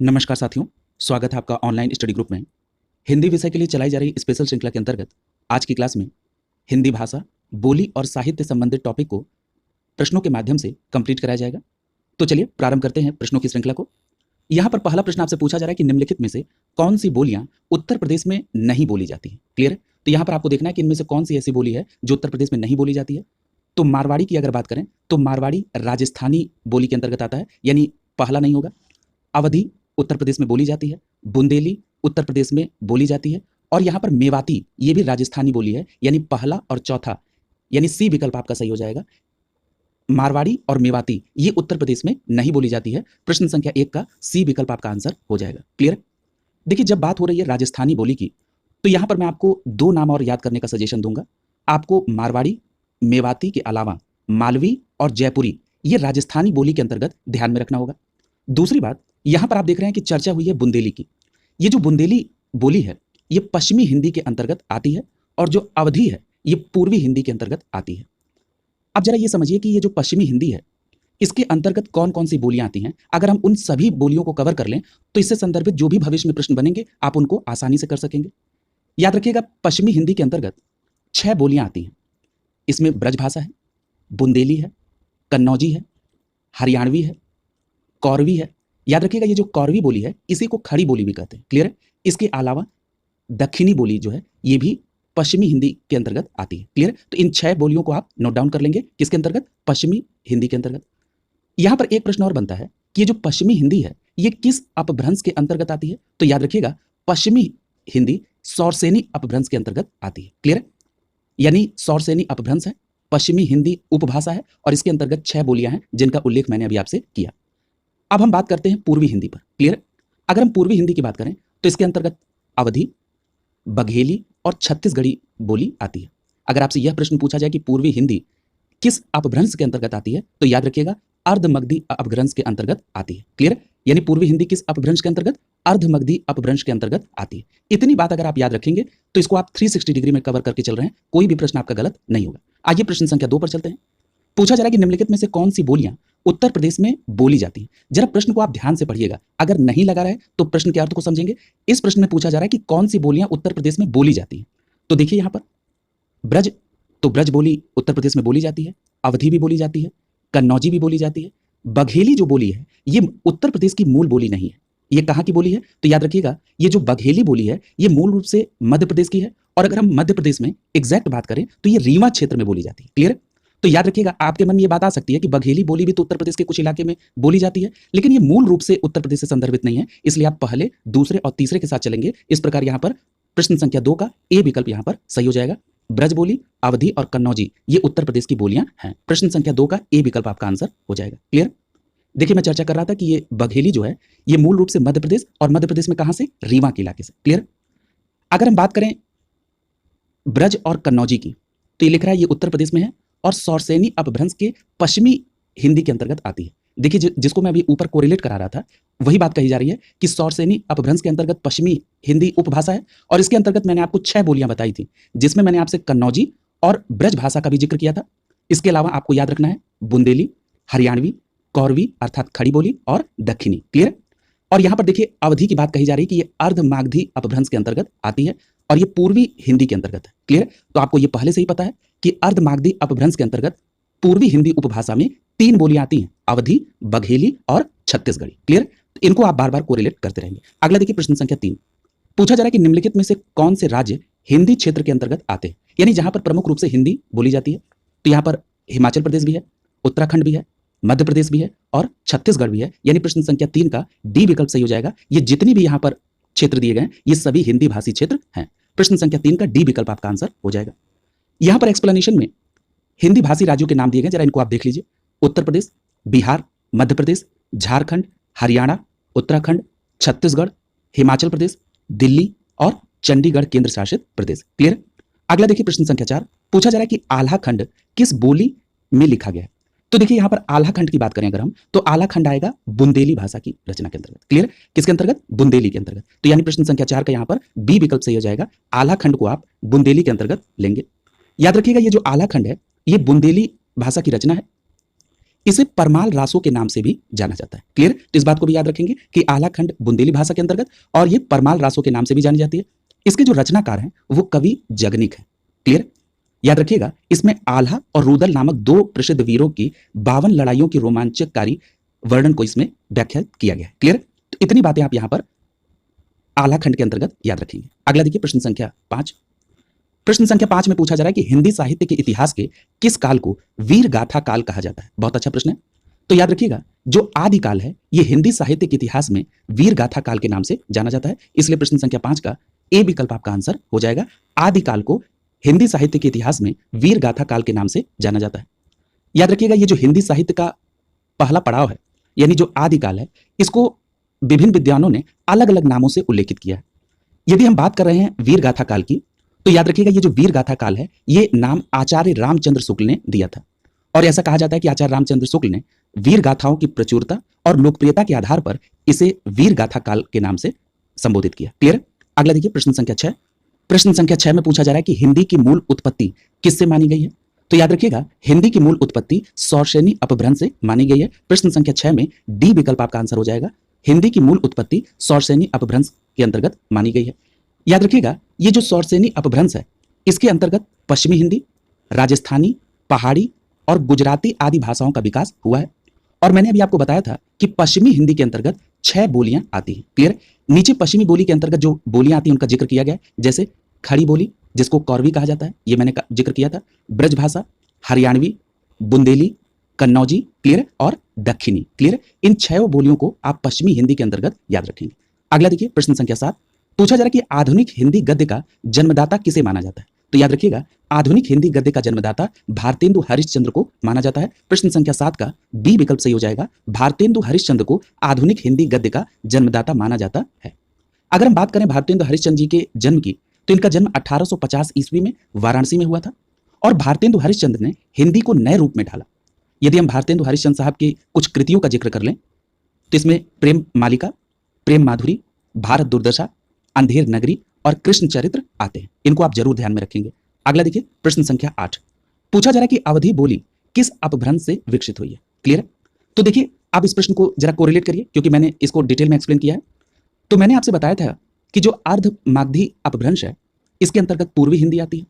नमस्कार साथियों, स्वागत है आपका ऑनलाइन स्टडी ग्रुप में। हिंदी विषय के लिए चलाई जा रही स्पेशल श्रृंखला के अंतर्गत आज की क्लास में हिंदी भाषा, बोली और साहित्य संबंधित टॉपिक को प्रश्नों के माध्यम से कंप्लीट कराया जाएगा। तो चलिए प्रारंभ करते हैं प्रश्नों की श्रृंखला को। यहाँ पर पहला प्रश्न आपसे पूछा जा रहा है कि निम्नलिखित में से कौन सी बोलियां उत्तर प्रदेश में नहीं बोली जाती है। क्लियर है? तो यहाँ पर आपको देखना है कि इनमें से कौन सी ऐसी बोली है जो उत्तर प्रदेश में नहीं बोली जाती है। तो मारवाड़ी की अगर बात करें तो मारवाड़ी राजस्थानी बोली के अंतर्गत आता है, यानी पहला नहीं होगा। अवधी उत्तर प्रदेश में बोली जाती है, बुंदेली उत्तर प्रदेश में बोली जाती है, और यहाँ पर मेवाती ये भी राजस्थानी बोली है, यानी पहला और चौथा, यानी सी विकल्प आपका सही हो जाएगा। मारवाड़ी और मेवाती ये उत्तर प्रदेश में नहीं बोली जाती है। प्रश्न संख्या 1 का सी विकल्प आपका आंसर हो जाएगा। क्लियर? देखिए, जब बात हो रही है राजस्थानी बोली की, तो यहाँ पर मैं आपको दो नाम और याद करने का सजेशन दूंगा। आपको मारवाड़ी, मेवाती के अलावा मालवी और जयपुरी ये राजस्थानी बोली के अंतर्गत ध्यान में रखना होगा। दूसरी बात, यहां पर आप देख रहे हैं कि चर्चा हुई है बुंदेली की। ये जो बुंदेली बोली है ये पश्चिमी हिंदी के अंतर्गत आती है, और जो अवधी है ये पूर्वी हिंदी के अंतर्गत आती है। अब जरा ये समझिए कि ये जो पश्चिमी हिंदी है इसके अंतर्गत कौन कौन सी बोलियां आती हैं। अगर हम उन सभी बोलियों को कवर कर लें तो इससे संदर्भित जो भी भविष्य में प्रश्न बनेंगे आप उनको आसानी से कर सकेंगे। याद रखिएगा, पश्चिमी हिंदी के अंतर्गत 6 बोलियां आती हैं। इसमें ब्रज भाषा है, बुंदेली है, कन्नौजी है, हरियाणवी है, कौरवी है। याद रखिएगा, ये जो कौरवी बोली है इसी को खड़ी बोली भी कहते हैं। क्लियर है? इसके अलावा दक्षिणी बोली जो है ये भी पश्चिमी हिंदी के अंतर्गत आती है। क्लियर? तो इन 6 बोलियों को आप नोट डाउन कर लेंगे, किसके अंतर्गत? पश्चिमी हिंदी के अंतर्गत। यहां पर एक प्रश्न और बनता है कि ये जो पश्चिमी हिंदी है ये किस अपभ्रंश के अंतर्गत आती है। तो याद रखिएगा, पश्चिमी हिंदी सौरसेनी अपभ्रंश के अंतर्गत आती है। क्लियर? यानी सौरसेनी अपभ्रंश है, पश्चिमी हिंदी उपभाषा है, और इसके अंतर्गत 6 बोलियां हैं जिनका उल्लेख मैंने अभी आपसे किया। अब हम बात करते हैं पूर्वी हिंदी पर। क्लियर? अगर हम पूर्वी हिंदी की बात करें तो इसके अंतर्गत अवधी, बघेली और छत्तीसगढ़ी बोली आती है। अगर आपसे यह प्रश्न पूछा जाए कि पूर्वी हिंदी किस अपभ्रंश के अंतर्गत आती है, तो याद रखिएगा अर्धमगधी अपभ्रंश के अंतर्गत आती है। क्लियर? यानी पूर्वी हिंदी किस अपभ्रंश के अंतर्गत? अर्धमगधी अपभ्रंश के अंतर्गत आती है। इतनी बात अगर आप याद रखेंगे तो इसको आप 360 डिग्री में कवर करके चल रहे हैं, कोई भी प्रश्न आपका गलत नहीं होगा। आइए प्रश्न संख्या 2 पर चलते हैं। पूछा जा रहा है कि निम्नलिखित में से कौन सी बोलियां उत्तर प्रदेश में बोली जाती हैं। जरा प्रश्न को आप ध्यान से पढ़िएगा, अगर नहीं लगा रहा है तो प्रश्न के अर्थ को समझेंगे। इस प्रश्न में पूछा जा रहा है कि कौन सी बोलियां उत्तर प्रदेश में बोली जाती हैं। तो देखिए यहां पर ब्रज, तो ब्रज बोली उत्तर प्रदेश में बोली जाती है, अवधी भी बोली जाती है, कन्नौजी भी बोली जाती है। बघेली जो बोली है ये उत्तर प्रदेश की मूल बोली नहीं है। ये कहां की बोली है? तो याद रखिएगा, ये जो बघेली बोली है ये मूल रूप से मध्य प्रदेश की है, और अगर हम मध्य प्रदेश में एग्जैक्ट बात करें तो ये रीवा क्षेत्र में बोली जाती है। क्लियर? तो याद रखिएगा, आपके मन में ये बात आ सकती है कि बघेली बोली भी तो उत्तर प्रदेश के कुछ इलाके में बोली जाती है, लेकिन ये मूल रूप से उत्तर प्रदेश से संदर्भित नहीं है, इसलिए आप पहले, दूसरे और तीसरे के साथ चलेंगे। इस प्रकार यहाँ पर प्रश्न संख्या 2 का ए विकल्प यहाँ पर सही हो जाएगा। ब्रज बोली, अवधी और कन्नौजी ये उत्तर प्रदेश की बोलियां हैं। प्रश्न संख्या 2 का ए विकल्प आपका आंसर हो जाएगा। क्लियर? देखिए, मैं चर्चा कर रहा था कि ये बघेली जो है ये मूल रूप से मध्य प्रदेश, और मध्य प्रदेश में कहां से? रीवा के इलाके से। क्लियर? अगर हम बात करें ब्रज और कन्नौजी की, तो ये लिख रहा है ये उत्तर प्रदेश में है और सौरसेनी अपभ्रंश के पश्चिमी हिंदी के अंतर्गत आती है। देखिए, जिसको मैं अभी ऊपर कोरिलेट करा रहा था वही बात कही जा रही है कि सौरसेनी अपभ्रंश के अंतर्गत पश्चिमी हिंदी उपभाषा है, और इसके अंतर्गत मैंने आपको 6 बोलियां बताई थी, जिसमें मैंने आपसे कन्नौजी और ब्रज भाषा का भी जिक्र किया था। इसके अलावा आपको याद रखना है बुंदेली, हरियाणवी, कौरवी अर्थात खड़ी बोली और दक्षिणी। क्लियर? और यहां पर देखिए अवधी की बात कही जा रही है कि ये अर्धमागधी अपभ्रंश के अंतर्गत आती है, और ये पूर्वी हिंदी के अंतर्गत है। क्लियर? तो आपको ये पहले से ही पता है कि अर्धमागधी अपभ्रंश के अंतर्गत पूर्वी हिंदी उपभाषा में 3 बोलियां आती हैं, अवधी, बघेली और छत्तीसगढ़ी। क्लियर? तो इनको आप बार बार कोरिलेट करते रहेंगे। अगला देखिए प्रश्न संख्या 3। पूछा जा रहा है कि निम्नलिखित में से कौन से राज्य हिंदी क्षेत्र के अंतर्गत आते हैं, यानी जहां पर प्रमुख रूप से हिंदी बोली जाती है। तो यहां पर हिमाचल प्रदेश भी है, उत्तराखंड भी है, मध्य प्रदेश भी है और छत्तीसगढ़ भी है, यानी प्रश्न संख्या 3 का डी विकल्प सही हो जाएगा। ये जितनी भी यहां पर क्षेत्र दिए गए ये सभी हिंदी भाषी क्षेत्र हैं। प्रश्न संख्या 3 का डी विकल्प आपका आंसर हो जाएगा। यहां पर एक्सप्लेनेशन में हिंदी भाषी राज्यों के नाम दिए गए, जरा इनको आप देख लीजिए। उत्तर प्रदेश, बिहार, मध्य प्रदेश, झारखंड, हरियाणा, उत्तराखंड, छत्तीसगढ़, हिमाचल प्रदेश, दिल्ली और चंडीगढ़ केंद्र शासित प्रदेश। क्लियर? अगला देखिए प्रश्न संख्या 4। पूछा जा रहा है कि आल्हा खंड किस बोली में लिखा गया है। तो देखिए यहां पर आल्हा खंड की बात करें अगर हम, तो आल्हा खंड आएगा बुंदेली भाषा की रचना के अंतर्गत। क्लियर? किसके अंतर्गत? बुंदेली के अंतर्गत। तो यानी प्रश्न संख्या 4 का यहां पर बी विकल्प सही हो जाएगा। आल्हा खंड को आप बुंदेली के अंतर्गत लेंगे। याद रखिएगा, ये जो आल्हा खंड है ये बुंदेली भाषा की रचना है। इसे परमाल रासों के नाम से भी जाना जाता है। क्लियर? तो इस बात को भी याद रखेंगे कि आला खंड बुंदेली भाषा के अंतर्गत और ये परमाल रासों के नाम से भी जानी जाती है। इसके जो रचनाकार हैं वो कवि जगनिक है। क्लियर? याद रखिएगा, इसमें आल्हा और रुदल नामक दो प्रसिद्ध वीरों की 52 लड़ाइयों की रोमांचकारी वर्णन को इसमें व्याख्या किया गया है। क्लियर? तो इतनी बातें आप यहां पर आला खंड के अंतर्गत याद रखेंगे। अगला देखिए प्रश्न संख्या 5। प्रश्न संख्या 5 में पूछा जा रहा है कि हिंदी साहित्य के इतिहास के किस काल को वीर गाथा काल कहा जाता है। बहुत अच्छा प्रश्न है। तो याद रखिएगा, जो आदिकाल है ये हिंदी साहित्य के इतिहास में वीर गाथा काल के नाम से जाना जाता है। इसलिए प्रश्न संख्या 5 का ए विकल्प आपका आंसर हो जाएगा। आदिकाल को हिंदी साहित्य के इतिहास में वीर गाथा काल के नाम से जाना जाता है। याद रखिएगा, ये जो हिंदी साहित्य का पहला पड़ाव है यानी जो आदिकाल है, इसको विभिन्न विद्वानों ने अलग अलग नामों से उल्लेखित किया है। यदि हम बात कर रहे हैं वीर गाथा काल की, तो याद रखिएगा ये जो वीर गाथा काल है ये नाम आचार्य रामचंद्र शुक्ल ने दिया था। और ऐसा कहा जाता है कि आचार्य रामचंद्र शुक्ल ने वीर गाथाओं की प्रचुरता और लोकप्रियता के आधार पर इसे वीर गाथा काल के नाम से संबोधित किया। क्लियर? अगला देखिए प्रश्न संख्या 6। प्रश्न संख्या 6 में पूछा जा रहा है कि हिंदी की मूल उत्पत्ति किससे मानी गई है। तो याद रखिएगा, हिंदी की मूल उत्पत्ति सौरसेनी अपभ्रंश से मानी गई है। प्रश्न संख्या 6 में डी विकल्प आपका आंसर हो जाएगा। हिंदी की मूल उत्पत्ति सौरसेनी अपभ्रंश के अंतर्गत मानी गई है। याद रखिएगा, ये जो सौरसेनी अपभ्रंश है इसके अंतर्गत पश्चिमी हिंदी, राजस्थानी, पहाड़ी और गुजराती आदि भाषाओं का विकास हुआ है। और मैंने अभी आपको बताया था कि पश्चिमी हिंदी के अंतर्गत 6 बोलियां आती हैं। क्लियर? नीचे पश्चिमी बोली के अंतर्गत जो बोलियां आती हैं उनका जिक्र किया गया है, जैसे खड़ी बोली जिसको कौरवी कहा जाता है, ये मैंने जिक्र किया था, ब्रज भाषा, हरियाणवी, बुंदेली, कन्नौजी, क्लियर, और दक्षिणी। क्लियर? इन 6 बोलियों को आप पश्चिमी हिंदी के अंतर्गत याद रखेंगे। अगला देखिए प्रश्न संख्या 7। पूछा जा रहा है कि आधुनिक हिंदी गद्य का जन्मदाता किसे माना जाता है। तो याद रखिएगा, आधुनिक हिंदी गद्य का जन्मदाता भारतेंदु हरिश्चंद्र को माना जाता है। प्रश्न संख्या 7 का बी विकल्प सही हो जाएगा। भारतेंदु हरिश्चंद्र को आधुनिक हिंदी गद्य का जन्मदाता माना जाता है। अगर हम बात करें भारतेंदु हरिश्चंद्र जी के जन्म की, तो इनका जन्म 1850 ईस्वी में वाराणसी में हुआ था। और भारतेंदु हरिश्चंद्र ने हिंदी को नए रूप में ढाला। यदि हम भारतेंदु हरिश्चंद्र साहब की कुछ कृतियों का जिक्र कर लें तो इसमें प्रेम मालिका, प्रेम माधुरी, भारत दुर्दशा, अंधेर नगरी और कृष्ण चरित्र आते हैं। इनको आप जरूर ध्यान में रखेंगे। अगला देखिए प्रश्न संख्या 8। पूछा जा रहा है कि अवधी बोली किस अपभ्रंश से विकसित हुई है। क्लियर? तो देखिए, आप इस प्रश्न को जरा कोरिलेट करिए, क्योंकि मैंने इसको डिटेल में एक्सप्लेन किया है। तो मैंने आपसे बताया था कि जो अर्ध मागधी अपभ्रंश है इसके अंतर्गत पूर्वी हिंदी आती है।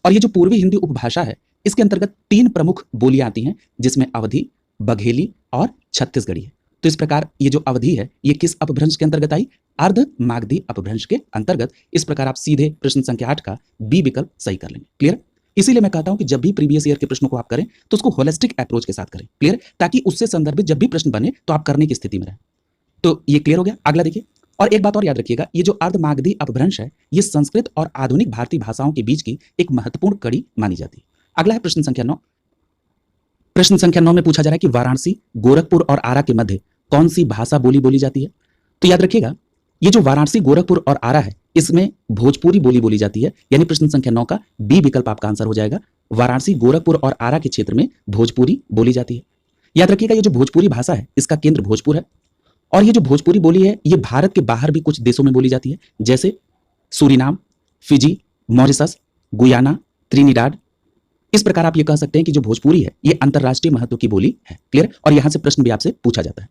और ये जो पूर्वी हिंदी उपभाषा है इसके अंतर्गत 3 प्रमुख बोलियां आती हैं, जिसमें अवधी, बघेली और छत्तीसगढ़ी है। तो इस प्रकार ये जो अवधी है ये किस अपभ्रंश के अंतर्गत आई? अर्ध मागधी अपभ्रंश के अंतर्गत। इस प्रकार आप सीधे प्रश्न संख्या 8 का बी विकल्प सही कर लेंगे। क्लियर? इसीलिए मैं कहता हूं कि जब भी प्रीवियस ईयर के प्रश्नों को आप करें तो उसको होलिस्टिक अप्रोच के साथ करें। क्लियर? ताकि उससे संदर्भित जब भी प्रश्न बने तो आप करने की स्थिति में रहें। तो ये क्लियर हो गया। अगला देखिए, और एक बात और याद रखिएगा, ये जो अर्ध मागधी अपभ्रंश है ये संस्कृत और आधुनिक भारतीय भाषाओं के बीच की एक महत्वपूर्ण कड़ी मानी जाती है। अगला है प्रश्न संख्या 9। प्रश्न संख्या 9 में पूछा जा रहा है कि वाराणसी, गोरखपुर और आरा के मध्य कौन सी भाषा बोली जाती है। तो याद रखिएगा, ये जो वाराणसी, गोरखपुर और आरा है इसमें भोजपुरी बोली जाती है। यानी प्रश्न संख्या 9 का बी विकल्प आपका आंसर हो जाएगा। वाराणसी, गोरखपुर और आरा के क्षेत्र में भोजपुरी बोली जाती है। याद रखिएगा, ये जो भोजपुरी भाषा है इसका केंद्र भोजपुर है। और ये जो भोजपुरी बोली है ये भारत के बाहर भी कुछ देशों में बोली जाती है, जैसे सूरीनाम, फिजी, मॉरिशस, गुयाना, त्रिनिडाद। इस प्रकार आप ये कह सकते हैं कि जो भोजपुरी है ये अंतरराष्ट्रीय महत्व की बोली है। क्लियर? और यहां से प्रश्न भी आपसे पूछा जाता है।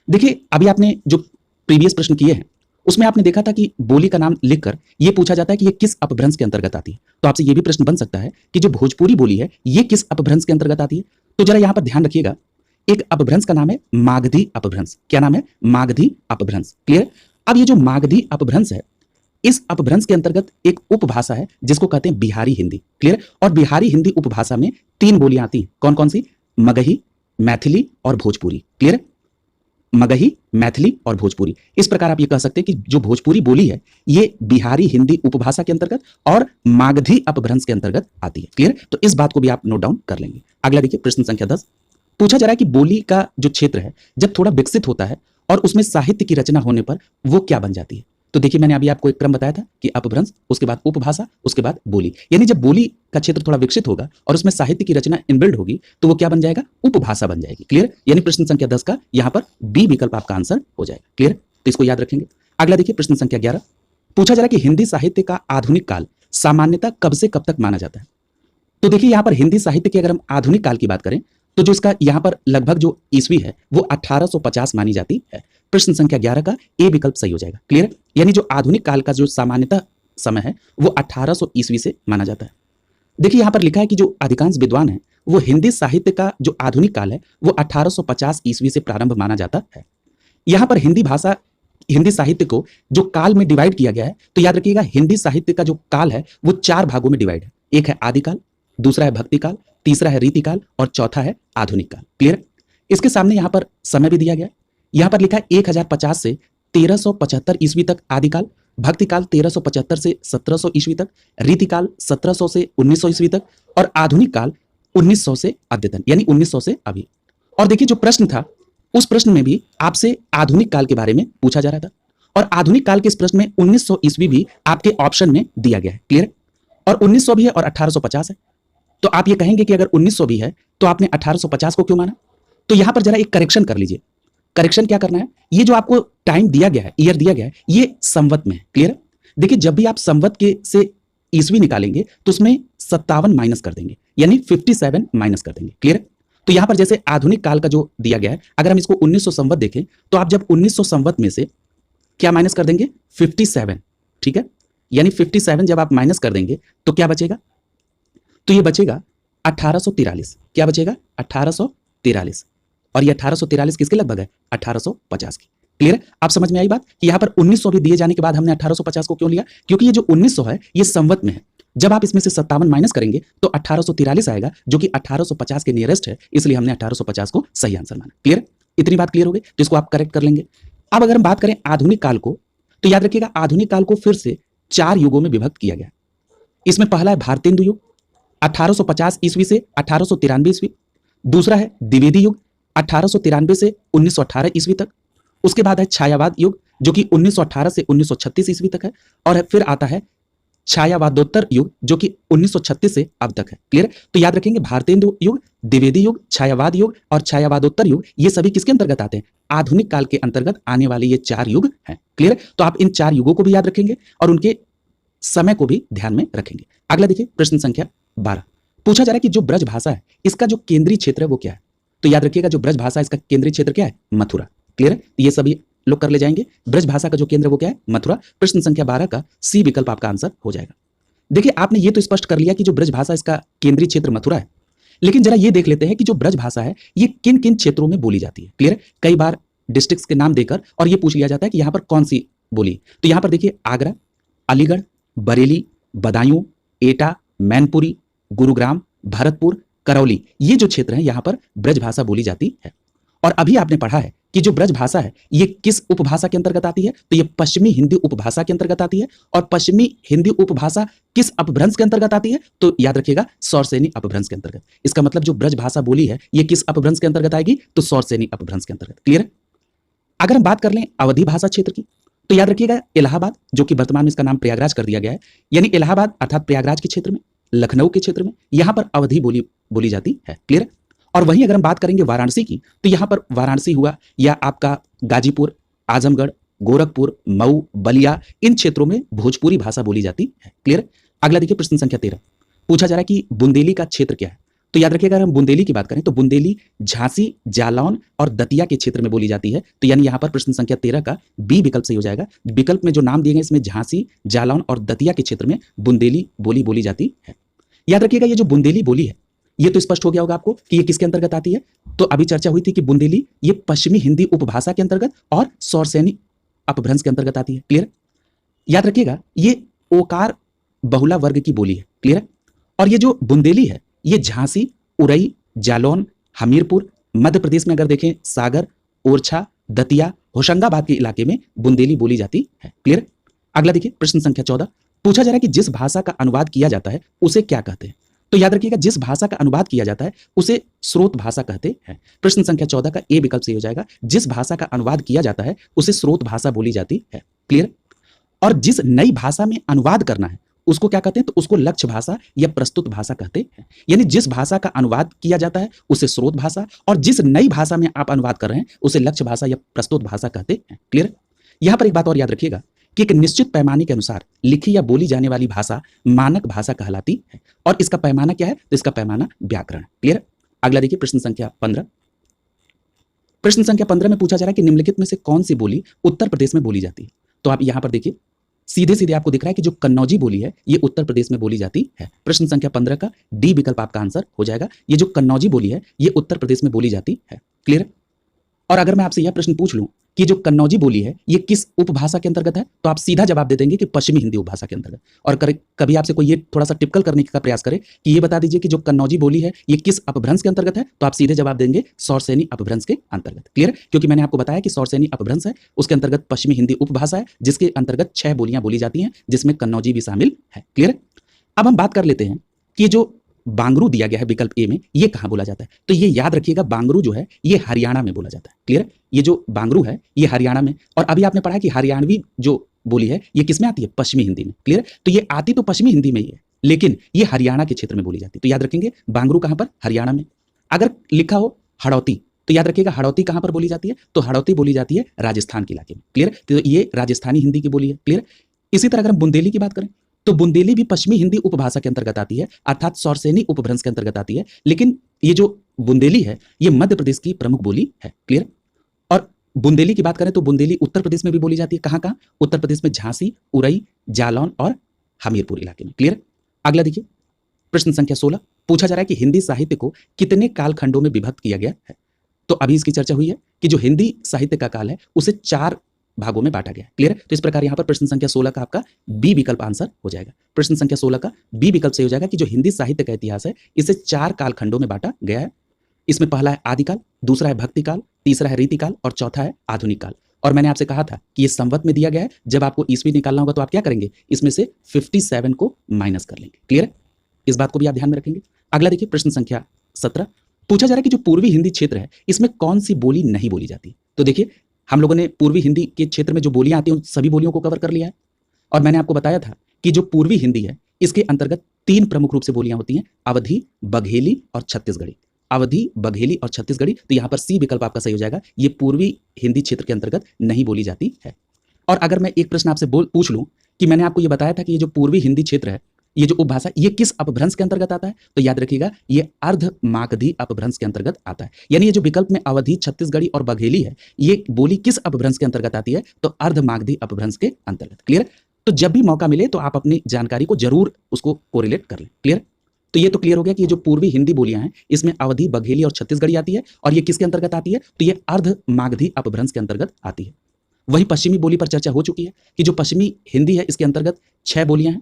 देखिए, अभी आपने जो प्रीवियस प्रश्न किए हैं उसमें आपने देखा था कि बोली का नाम लिखकर ये पूछा जाता है कि ये किस अपभ्रंश के अंतर्गत आती है। तो आपसे ये भी प्रश्न बन सकता है कि जो भोजपुरी बोली है ये किस अपभ्रंश के अंतर्गत आती है। तो जरा यहां पर ध्यान रखिएगा, एक अपभ्रंश का नाम है मागधी अपभ्रंश। क्या नाम है? मागधी अपभ्रंश। क्लियर? अब ये जो मागधी अपभ्रंश है इस अपभ्रंश के अंतर्गत एक उपभाषा है जिसको कहते हैं बिहारी हिंदी। क्लियर? और बिहारी हिंदी उपभाषा में 3 बोलियां आती हैं। कौन कौन सी? मगही, मैथिली और भोजपुरी। क्लियर? मगही, मैथिली और भोजपुरी। इस प्रकार आप ये कह सकते हैं कि जो भोजपुरी बोली है ये बिहारी हिंदी उपभाषा के अंतर्गत और मागधी अपभ्रंश के अंतर्गत आती है। क्लियर? तो इस बात को भी आप नोट डाउन कर लेंगे। अगला देखिए प्रश्न संख्या 10। पूछा जा रहा है कि बोली का जो क्षेत्र है जब थोड़ा विकसित होता है और उसमें साहित्य की रचना होने पर वो क्या बन जाती है। तो देखिए, मैंने अभी आपको एक क्रम बताया था कि अपभ्रंश, उसके बाद उपभाषा, उसके बाद बोली। यानी जब बोली का क्षेत्र थोड़ा विकसित होगा और उसमें साहित्य की रचना इनबिल्ड होगी तो वो क्या बन जाएगा? उपभाषा बन जाएगी। क्लियर? यानी प्रश्न संख्या 10 का यहां पर बी विकल्प आपका आंसर हो जाएगा। क्लियर? तो इसको याद रखेंगे। अगला देखिए प्रश्न संख्या 11। पूछा जा रहा है कि हिंदी साहित्य का आधुनिक काल सामान्यतः कब से कब तक माना जाता है। तो देखिए, यहां पर हिंदी साहित्य की अगर हम आधुनिक काल की बात करें तो जो इसका यहाँ पर लगभग जो ईस्वी है वो 1850 मानी जाती है। प्रश्न संख्या 11 का ए विकल्प सही हो जाएगा। क्लियर है? यानी जो आधुनिक काल का जो सामान्यतः समय है वो 1800 ईस्वी से माना जाता है। देखिए यहाँ पर लिखा है कि जो अधिकांश विद्वान है वो हिंदी साहित्य का जो आधुनिक काल है वो 1850 ईस्वी से प्रारंभ माना जाता है। यहाँ पर हिंदी साहित्य को जो काल में डिवाइड किया गया है, तो याद रखिएगा हिंदी साहित्य का जो काल है वो 4 भागों में डिवाइड है। एक है आदिकाल, दूसरा है भक्ति काल, तीसरा है रीतिकाल और चौथा है आधुनिक काल। क्लियर? इसके सामने यहाँ पर समय भी दिया गया है। यहाँ पर लिखा है 1050 से 1375 ईस्वी तक आदिकाल, भक्ति काल 1375 से 1700 ईस्वी तक, रीतिकाल 1700 से 1900 ईस्वी तक और आधुनिक काल 1900 से अद्यतन यानी 1900 से अभी। और देखिए जो प्रश्न था उस प्रश्न में भी आपसे आधुनिक काल के बारे में पूछा जा रहा था और आधुनिक काल के इस प्रश्न में 1900 ईस्वी भी आपके ऑप्शन में दिया गया है। क्लियर? और 1900 भी है और 1850 है। तो आप ये कहेंगे कि अगर 1900 भी है तो आपने 1850 को क्यों माना? तो यहां पर जरा एक करेक्शन कर लीजिए। करेक्शन क्या करना है, ये जो आपको टाइम दिया गया है, ईयर दिया गया है, ये संवत में है। क्लियर? देखिए जब भी आप संवत के से ईस्वी निकालेंगे तो उसमें 57 माइनस कर देंगे यानी 57 माइनस कर देंगे। क्लियर? तो यहां पर जैसे आधुनिक काल का जो दिया गया है, अगर हम इसको 1900 संवत देखें तो आप जब 1900 संवत में से क्या माइनस कर देंगे? 57। ठीक है? यानी 57 जब आप माइनस कर देंगे तो क्या बचेगा? तो ये बचेगा 1843। क्या बचेगा? 1843। और ये 1843 किसके लगभग है? 1850 की। क्लियर है? आप समझ में आई बात कि यहां पर 1900 भी दिए जाने के बाद हमने 1850 को क्यों लिया? क्योंकि ये जो 1900 है ये संवत में है। जब आप इसमें से 57 माइनस करेंगे तो 1843 आएगा जो कि 1850 के नियरेस्ट है, इसलिए हमने 1850 को सही आंसर माना। क्लियर? इतनी बात क्लियर हो गई? तो इसको आप करेक्ट कर लेंगे। अब अगर हम बात करें आधुनिक काल को, तो याद रखिएगा आधुनिक काल को फिर से 4 युगों में विभक्त किया गया। इसमें पहला है भारतेंदु युग 1850 ईस्वी से 1893 ईस्वी। दूसरा है द्विवेदी युग 1893 से 1918 ईस्वी तक। उसके बाद है छायावाद युग जो कि 1918 से 1936 ईस्वी तक है। और फिर आता है छायावादोत्तर युग जो कि 1936 से अब तक है। क्लियर? तो याद रखेंगे भारतेंदु युग, द्विवेदी युग, छायावाद युग और छायावादोत्तर युग ये सभी किसके अंतर्गत आते हैं? आधुनिक काल के अंतर्गत आने वाले ये 4 युग हैं। क्लियर? तो आप इन 4 युगों को भी याद रखेंगे और उनके समय को भी ध्यान में रखेंगे। अगला देखिए प्रश्न संख्या 12। पूछा जा रहा है कि जो ब्रज भाषा है इसका जो केंद्रीय क्षेत्र है वो क्या है? तो याद रखिएगा जो ब्रज भाषा इसका केंद्रीय क्षेत्र क्या है? मथुरा। क्लियर है? ये सभी लोग कर ले जाएंगे। ब्रज भाषा का जो केंद्र वो क्या है? मथुरा। प्रश्न संख्या 12 का सी विकल्प आपका आंसर हो जाएगा। देखिए आपने ये तो स्पष्ट कर लिया कि जो ब्रज भाषा इसका केंद्रीय क्षेत्र मथुरा है, लेकिन जरा ये देख लेते हैं कि जो ब्रज भाषा है ये किन किन क्षेत्रों में बोली जाती है। क्लियर है? कई बार डिस्ट्रिक्ट्स के नाम देकर और ये पूछ लिया जाता है कि यहाँ पर कौन सी बोली। तो यहाँ पर देखिए आगरा, अलीगढ़, बरेली, बदायूं, एटा, मैनपुरी, गुरुग्राम, भरतपुर, करौली, ये जो क्षेत्र है यहाँ पर ब्रज भाषा बोली जाती है। और अभी आपने पढ़ा है कि जो ब्रज भाषा है ये किस उपभाषा के अंतर्गत आती है? तो ये पश्चिमी हिंदी उपभाषा के अंतर्गत आती है। और पश्चिमी हिंदी उपभाषा किस अपभ्रंश के अंतर्गत आती है? तो याद रखिएगा सौरसेनी अपभ्रंश के अंतर्गत। इसका मतलब जो ब्रज भाषा बोली है ये किस अपभ्रंश के अंतर्गत आएगी? तो सौरसेनी अपभ्रंश के अंतर्गत। क्लियर? अगर हम बात कर लें अवधी भाषा क्षेत्र की, तो याद रखिएगा इलाहाबाद जो कि वर्तमान में इसका नाम प्रयागराज कर दिया गया है, यानी इलाहाबाद अर्थात प्रयागराज के क्षेत्र में, लखनऊ के क्षेत्र में यहां पर अवधी बोली जाती है। क्लियर? और वहीं अगर हम बात करेंगे वाराणसी की, तो यहां पर वाराणसी हुआ या आपका गाजीपुर, आजमगढ़, गोरखपुर, मऊ, बलिया, इन क्षेत्रों में भोजपुरी भाषा बोली जाती है। क्लियर? अगला देखिए प्रश्न संख्या 13। पूछा जा रहा है कि बुंदेली का क्षेत्र क्या है? तो याद रखिएगा अगर हम बुंदेली की बात करें तो बुंदेली झांसी, जालौन और दतिया के क्षेत्र में बोली जाती है। तो यानी यहाँ पर प्रश्न संख्या 13 का बी विकल्प सही हो जाएगा। विकल्प में जो नाम दिए गए इसमें झांसी, जालौन और दतिया के क्षेत्र में बुंदेली बोली जाती है। याद रखिएगा ये जो बुंदेली बोली है ये तो स्पष्ट हो गया होगा आपको कि ये किसके अंतर्गत आती है। तो अभी चर्चा हुई थी कि बुंदेली ये पश्चिमी हिंदी उपभाषा के अंतर्गत और सौरसेनी अपभ्रंश के अंतर्गत आती है। क्लियर? याद रखिएगा ये ओकार बहुला वर्ग की बोली है। क्लियर? और ये जो बुंदेली है ये झांसी, उरई, जालौन, हमीरपुर, मध्य प्रदेश में अगर देखें सागर, ओरछा, दतिया, होशंगाबाद के इलाके में बुंदेली बोली जाती है। क्लियर? अगला देखिए प्रश्न संख्या 14। पूछा जा रहा है कि जिस भाषा का अनुवाद किया जाता है उसे क्या कहते हैं? तो याद रखिएगा जिस भाषा का अनुवाद किया जाता है उसे स्रोत भाषा कहते हैं। प्रश्न संख्या 14 का ए विकल्प सही हो जाएगा। जिस भाषा का अनुवाद किया जाता है उसे स्रोत भाषा बोली जाती है। क्लियर? और जिस नई भाषा में अनुवाद करना है उसको क्या कहते हैं? तो उसको लक्ष्य भाषा या प्रस्तुत भाषा कहते हैं। यानी जिस भाषा का अनुवाद किया जाता है उसे स्रोत भाषा और जिस नई भाषा में आप अनुवाद कर रहे हैं उसे लक्ष्य भाषा या प्रस्तुत भाषा कहते हैं। क्लियर? यहां पर एक बात और याद रखिएगा कि एक निश्चित पैमाने के अनुसार लिखी या बोली जाने वाली भाषा मानक भाषा कहलाती है। और इसका पैमाना क्या है? तो इसका पैमाना व्याकरण। क्लियर? अगला देखिए प्रश्न संख्या 15। प्रश्न संख्या 15 में पूछा जा रहा है कि निम्नलिखित में से कौन सी बोली उत्तर प्रदेश में बोली जाती है। तो आप यहां पर देखिए सीधे सीधे आपको दिख रहा है कि जो कन्नौजी बोली है ये उत्तर प्रदेश में बोली जाती है। प्रश्न संख्या 15 का डी विकल्प आपका आंसर हो जाएगा। ये जो कन्नौजी बोली है ये उत्तर प्रदेश में बोली जाती है। क्लियर। और अगर मैं आपसे यह प्रश्न पूछ लूं कि जो कन्नौजी बोली है ये किस उपभाषा के अंतर्गत है, तो आप सीधा जवाब दे देंगे कि पश्चिमी हिंदी उपभाषा के अंतर्गत। और कभी आपसे कोई ये थोड़ा सा टिपिकल करने का प्रयास करे कि ये बता दीजिए कि जो कन्नौजी बोली है ये किस अपभ्रंश के अंतर्गत है, तो आप सीधे जवाब देंगे सौरसेनी अपभ्रंश के अंतर्गत। क्लियर। क्योंकि मैंने आपको बताया कि सौरसेनी अपभ्रंश है, उसके अंतर्गत पश्चिमी हिंदी उपभाषा है, जिसके अंतर्गत 6 बोलियां बोली जाती हैं, जिसमें कन्नौजी भी शामिल है। क्लियर। अब हम बात कर लेते हैं कि जो बांगरू दिया गया है विकल्प ए में, ये कहां बोला जाता है। तो ये याद रखिएगा, बांगरू जो है ये हरियाणा में बोला जाता है। क्लियर। ये जो बांगरू है ये हरियाणा में, और अभी आपने पढ़ा कि हरियाणवी जो बोली है ये किसमें आती है, पश्चिमी हिंदी में। क्लियर। तो ये आती तो पश्चिमी हिंदी में ही है, लेकिन ये हरियाणा के क्षेत्र में बोली जाती है। तो याद रखेंगे बांगरू कहां पर, हरियाणा में। अगर लिखा हो हड़ौती, तो याद रखिएगा हड़ौती कहां पर बोली जाती है, तो हड़ौती बोली जाती है राजस्थान के इलाके में। क्लियर। तो ये राजस्थानी हिंदी की बोली है। क्लियर। इसी तरह अगर हम बुंदेली की बात करें तो बुंदेली भी पश्चिमी हिंदी उपभाषा के अंतर्गत आती है, अर्थात सौरसेनी उपभ्रंश के अंतर्गत आती है, लेकिन ये जो बुंदेली है ये मध्य प्रदेश की प्रमुख बोली है। क्लियर। और बुंदेली की बात करें तो बुंदेली उत्तर प्रदेश में भी बोली जाती है। कहां कहां, उत्तर प्रदेश में झांसी, उरई, जालौन और हमीरपुर इलाके में। क्लियर। अगला देखिए प्रश्न संख्या 16। पूछा जा रहा है कि हिंदी साहित्य को कितने कालखंडों में विभक्त किया गया है। तो अभी इसकी चर्चा हुई है कि जो हिंदी साहित्य का काल है उसे 4 भागों में बांटा गया। क्लियर। तो इस प्रकार यहां पर प्रश्न संख्या 16 का आपका बी विकल्प आंसर हो जाएगा। प्रश्न संख्या 16 का बी विकल्प से हो जाएगा कि जो हिंदी साहित्य का इतिहास है इसे 4 कालखंडों में बांटा गया है। इसमें पहला है आदिकाल, दूसरा है भक्तिकाल, तीसरा है रीतिकाल और चौथा है आधुनिक काल। और मैंने आपसे कहा था कि ये संवत में दिया गया है, जब आपको ईस्वी निकालना होगा तो आप क्या करेंगे, इसमें से 57 को माइनस कर लेंगे। क्लियर। इस बात को भी आप ध्यान में रखेंगे। अगला देखिए प्रश्न संख्या 17। पूछा जा रहा है कि जो पूर्वी हिंदी क्षेत्र है इसमें कौन सी बोली नहीं बोली जाती। तो देखिए हम लोगों ने पूर्वी हिंदी के क्षेत्र में जो बोलियां आती हैं उन सभी बोलियों को कवर कर लिया है, और मैंने आपको बताया था कि जो पूर्वी हिंदी है इसके अंतर्गत 3 प्रमुख रूप से बोलियां होती हैं, अवधी, बघेली और छत्तीसगढ़ी। अवधी, बघेली और छत्तीसगढ़ी। तो यहां पर सी विकल्प आपका सही हो जाएगा, ये पूर्वी हिंदी क्षेत्र के अंतर्गत नहीं बोली जाती है। और अगर मैं एक प्रश्न आपसे पूछ लूं कि मैंने आपको ये बताया था कि ये जो पूर्वी हिंदी क्षेत्र है, ये जो उपभाषा ये किस अपभ्रंश के अंतर्गत आता है, तो याद रखिएगा ये अर्ध मागधी अपभ्रंश के अंतर्गत आता है। यानी ये जो विकल्प में अवधी, छत्तीसगढ़ी और बघेली है ये बोली किस अपभ्रंश के अंतर्गत आती है, तो अर्ध मागधी अपभ्रंश के अंतर्गत। क्लियर। तो जब भी मौका मिले तो आप अपनी जानकारी को जरूर उसको कोरिलेट कर लें। क्लियर। तो ये तो क्लियर हो गया कि ये जो पूर्वी हिंदी बोलियां हैं इसमें अवधी, बघेली और छत्तीसगढ़ी आती है, और ये किसके अंतर्गत आती है, तो ये अर्ध मागधी अपभ्रंश के अंतर्गत आती है। वही पश्चिमी बोली पर चर्चा हो चुकी है कि जो पश्चिमी हिंदी है इसके अंतर्गत 6 बोलियां हैं।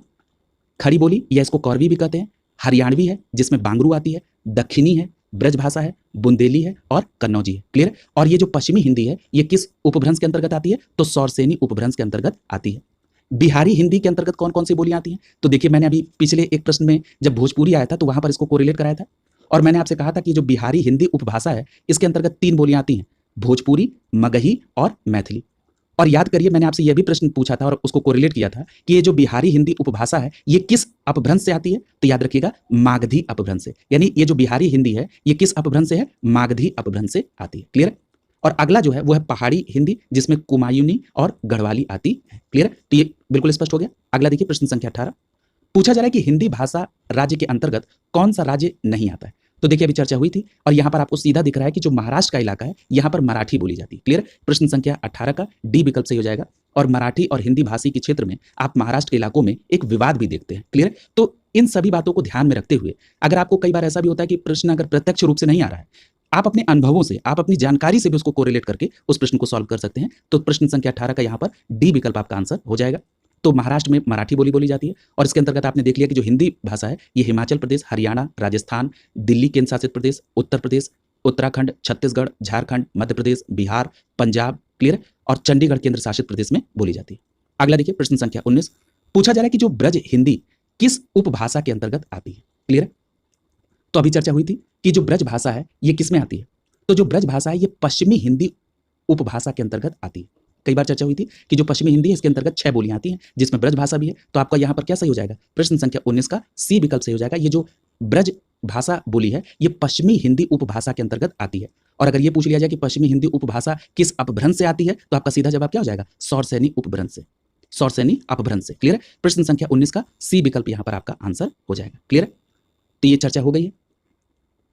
खड़ी बोली या इसको कौरवी भी कहते हैं, हरियाणवी है जिसमें बांगरू आती है, दक्षिणी है, ब्रजभाषा है, बुंदेली है और कन्नौजी है। क्लियर। और ये जो पश्चिमी हिंदी है ये किस उपभ्रंश के अंतर्गत आती है, तो सौरसेनी उपभ्रंश के अंतर्गत आती है। बिहारी हिंदी के अंतर्गत कौन कौन सी बोलियां आती हैं, तो देखिए मैंने अभी पिछले एक प्रश्न में जब भोजपुरी आया था तो वहां पर इसको कोरिलेट कराया था, और मैंने आपसे कहा था कि जो बिहारी हिंदी उपभाषा है इसके अंतर्गत 3 बोलियां आती हैं, भोजपुरी, मगही और मैथिली। और याद करिए मैंने आपसे यह भी प्रश्न पूछा था और उसको कोरिलेट किया था कि ये जो बिहारी हिंदी उपभाषा है ये किस अपभ्रंश से आती है, तो याद रखिएगा मागधी अपभ्रंश से। यानी ये जो बिहारी हिंदी है ये किस अपभ्रंश से है, मागधी अपभ्रंश से आती है। क्लियर। और अगला जो है वो है पहाड़ी हिंदी जिसमें कुमायूनी और गढ़वाली आती है। क्लियर। तो ये बिल्कुल स्पष्ट हो गया। अगला देखिए प्रश्न संख्या 18। पूछा जा रहा है कि हिंदी भाषा राज्य के अंतर्गत कौन सा राज्य नहीं आता है। तो देखिए अभी चर्चा हुई थी और यहां पर आपको सीधा दिख रहा है कि जो महाराष्ट्र का इलाका है यहां पर मराठी बोली जाती है। क्लियर। प्रश्न संख्या 18 का डी विकल्प सही हो जाएगा। और मराठी और हिंदी भाषी के क्षेत्र में आप महाराष्ट्र के इलाकों में एक विवाद भी देखते हैं। क्लियर। तो इन सभी बातों को ध्यान में रखते हुए अगर आपको कई बार ऐसा भी होता है कि प्रश्न अगर प्रत्यक्ष रूप से नहीं आ रहा है, आप अपने अनुभवों से, आप अपनी जानकारी से भी उसको कोरिलेट करके उस प्रश्न को सॉल्व कर सकते हैं। तो प्रश्न संख्या 18 का यहां पर डी विकल्प आपका आंसर हो जाएगा। तो महाराष्ट्र में मराठी बोली जाती है, और इसके अंतर्गत आपने देख लिया कि जो हिंदी भाषा है ये हिमाचल प्रदेश, हरियाणा, राजस्थान, दिल्ली केंद्र शासित प्रदेश, उत्तर प्रदेश, उत्तराखंड, छत्तीसगढ़, झारखंड, मध्य प्रदेश, बिहार, पंजाब, क्लियर, और चंडीगढ़ केंद्र शासित प्रदेश में बोली जाती है। अगला देखिए प्रश्न संख्या 19। पूछा जा रहा है कि जो ब्रज हिंदी किस उपभाषा के अंतर्गत आती है। क्लियर। तो अभी चर्चा हुई थी कि जो ब्रज भाषा है ये किस में आती है, तो जो ब्रज भाषा है ये पश्चिमी हिंदी उपभाषा के अंतर्गत आती है। कई बार चर्चा हुई थी कि जो पश्चिमी हिंदी है इसके अंतर्गत 6 बोलियां आती हैं जिसमें ब्रज भाषा भी है। तो आपका यहां पर क्या सही हो जाएगा, प्रश्न संख्या 19 का सी विकल्प सही हो जाएगा। ये जो ब्रज भाषा बोली है ये पश्चिमी हिंदी उपभाषा के अंतर्गत आती है। और अगर ये पूछ लिया जाए कि पश्चिमी हिंदी उपभाषा किस अपभ्रंश से आती है, तो आपका सीधा जवाब क्या हो जाएगा, सौरसेनी उपभ्रंश से, सौरसेनी अपभ्रंश से। क्लियर। प्रश्न संख्या 19 का सी विकल्प यहां पर आपका आंसर हो जाएगा। क्लियर। तो ये चर्चा हो गई है।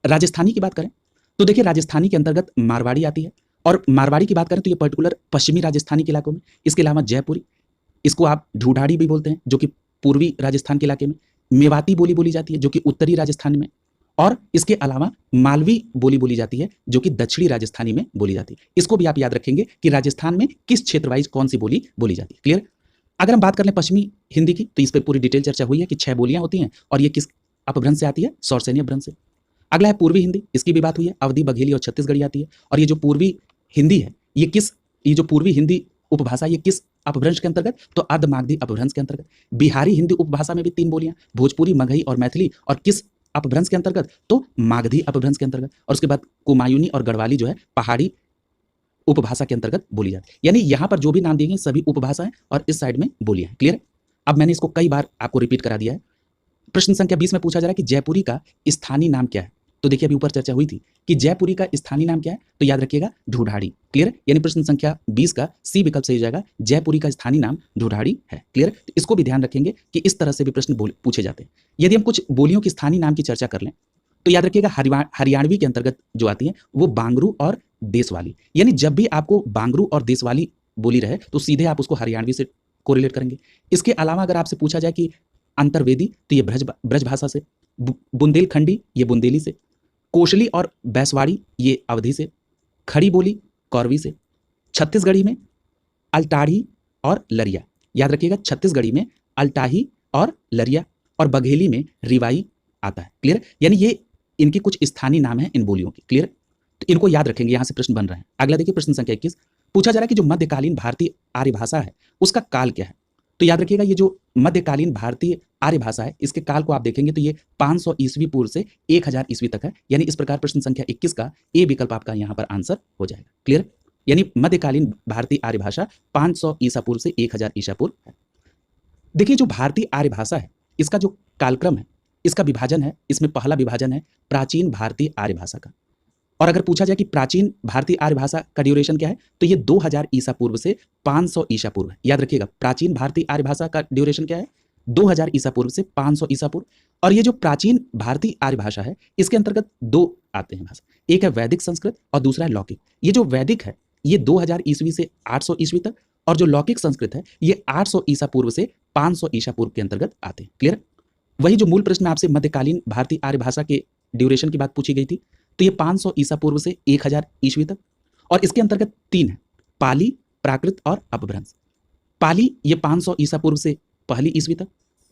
राजस्थानी की बात करें तो देखिए राजस्थानी के अंतर्गत मारवाड़ी आती है, और मारवाड़ी की बात करें तो ये पर्टिकुलर पश्चिमी राजस्थानी के इलाकों में, इसके अलावा जयपुरी, इसको आप ढूढ़ाड़ी भी बोलते हैं जो कि पूर्वी राजस्थान के इलाके में, मेवाती बोली बोली जाती है जो कि उत्तरी राजस्थान में, और इसके अलावा मालवी बोली बोली जाती है जो कि दक्षिणी राजस्थानी में बोली जाती है। इसको भी आप याद रखेंगे कि राजस्थान में किस क्षेत्र वाइज कौन सी बोली बोली जाती है। क्लियर। अगर हम बात कर लें पश्चिमी हिंदी की तो इस पर पूरी डिटेल चर्चा हुई है कि 6 बोलियां होती हैं और ये किस अपभ्रंश से आती है, सौरसेनी अपभ्रंश से। अगला है पूर्वी हिंदी, इसकी भी बात हुई है, अवधी, बघेली और छत्तीसगढ़ी आती है। और ये जो पूर्वी हिंदी है ये जो पूर्वी हिंदी उपभाषा ये किस अपभ्रंश के अंतर्गत, तो अर्ध मागधी अपभ्रंश के अंतर्गत। बिहारी हिंदी उपभाषा में भी 3 बोलियां, भोजपुरी, मगही और मैथिली, और किस अपभ्रंश के अंतर्गत, तो मागधी अपभ्रंश के अंतर्गत। और उसके बाद कुमायूनी और गढ़वाली जो है पहाड़ी उपभाषा के अंतर्गत बोली जाती है। यानी यहां पर जो भी नाम दिए गए सभी उपभाषाएं और इस साइड में बोलियां। क्लियर। अब मैंने इसको कई बार आपको रिपीट करा दिया है। प्रश्न संख्या 20 में पूछा जा रहा है कि जयपुरी का स्थानीय नाम क्या है। तो देखिए अभी ऊपर चर्चा हुई थी कि जयपुरी का स्थानीय नाम क्या है, तो याद रखिएगा ढूढ़ाड़ी। क्लियर। यानी प्रश्न संख्या 20 का सी विकल्प सही हो जाएगा, जयपुरी का स्थानीय नाम ढूढ़ाड़ी है। क्लियर। तो इसको भी ध्यान रखेंगे कि इस तरह से भी प्रश्न पूछे जाते हैं। यदि हम कुछ बोलियों की स्थानीय नाम की चर्चा कर लें तो याद रखिएगा हरियाणवी के अंतर्गत जो आती है वो बांगरू और देशवाली। यानी जब भी आपको बांगरू और देशवाली बोली रहे तो सीधे आप उसको हरियाणवी से कोरिलेट करेंगे। इसके अलावा अगर आपसे पूछा जाए कि अंतर्वेदी तो ये ब्रज भाषा से, बुंदेलखंडी ये बुंदेली से, कोशली और बैसवाड़ी ये अवधी से, खड़ी बोली कौरवी से, छत्तीसगढ़ी में अल्टाढ़ी और लरिया, याद रखिएगा छत्तीसगढ़ी में अल्टाही और लरिया, और बघेली में रिवाई आता है। क्लियर। यानी ये इनकी कुछ स्थानीय नाम है इन बोलियों के। क्लियर। तो इनको याद रखेंगे, यहां से प्रश्न बन रहे हैं। अगला देखिए प्रश्न संख्या 21 पूछा जा रहा है कि जो मध्यकालीन भारतीय आर्य भाषा है उसका काल क्या है। तो याद रखिएगा ये जो मध्यकालीन भारतीय आर्य भाषा है इसके काल को आप देखेंगे तो ये 500 ईस्वी पूर्व से 1000 ईस्वी तक है। यानी इस प्रकार प्रश्न संख्या 21 का ए विकल्प आपका यहां पर आंसर हो जाएगा। क्लियर। यानी मध्यकालीन भारतीय आर्य भाषा 500 ईसा पूर्व से 1000 ईसा पूर्व है। देखिए जो भारतीय आर्य भाषा है इसका जो कालक्रम है, इसका विभाजन है, इसमें पहला विभाजन है प्राचीन भारतीय आर्य भाषा का। और अगर पूछा जाए कि प्राचीन भारतीय आर्य भाषा का ड्यूरेशन क्या है तो ये 2000 ईसा पूर्व से 500 ईसा पूर्व है। याद रखिएगा प्राचीन भारतीय आर्य भाषा का ड्यूरेशन क्या है, 2000 ईसा पूर्व से 500 ईसा पूर्व। और ये जो प्राचीन भारतीय आर्य भाषा है इसके अंतर्गत 2 आते हैं भाषा, एक है वैदिक संस्कृत और दूसरा है लौकिक। ये जो वैदिक है ये 2000 ईस्वी से 800 ईस्वी तक, और जो लौकिक संस्कृत है ये 800 ईसा पूर्व से 500 ईसा पूर्व के अंतर्गत आते हैं। क्लियर। वही जो मूल प्रश्न में आपसे मध्यकालीन भारतीय आर्य भाषा के ड्यूरेशन की बात पूछी गई थी तो ये 500 ईसा पूर्व से 1000 ईस्वी तक, और इसके अंतर्गत 3 है, पाली, प्राकृत और अपभ्रंश। पाली ये 500 ईसा पूर्व से पहली ईस्वी तक,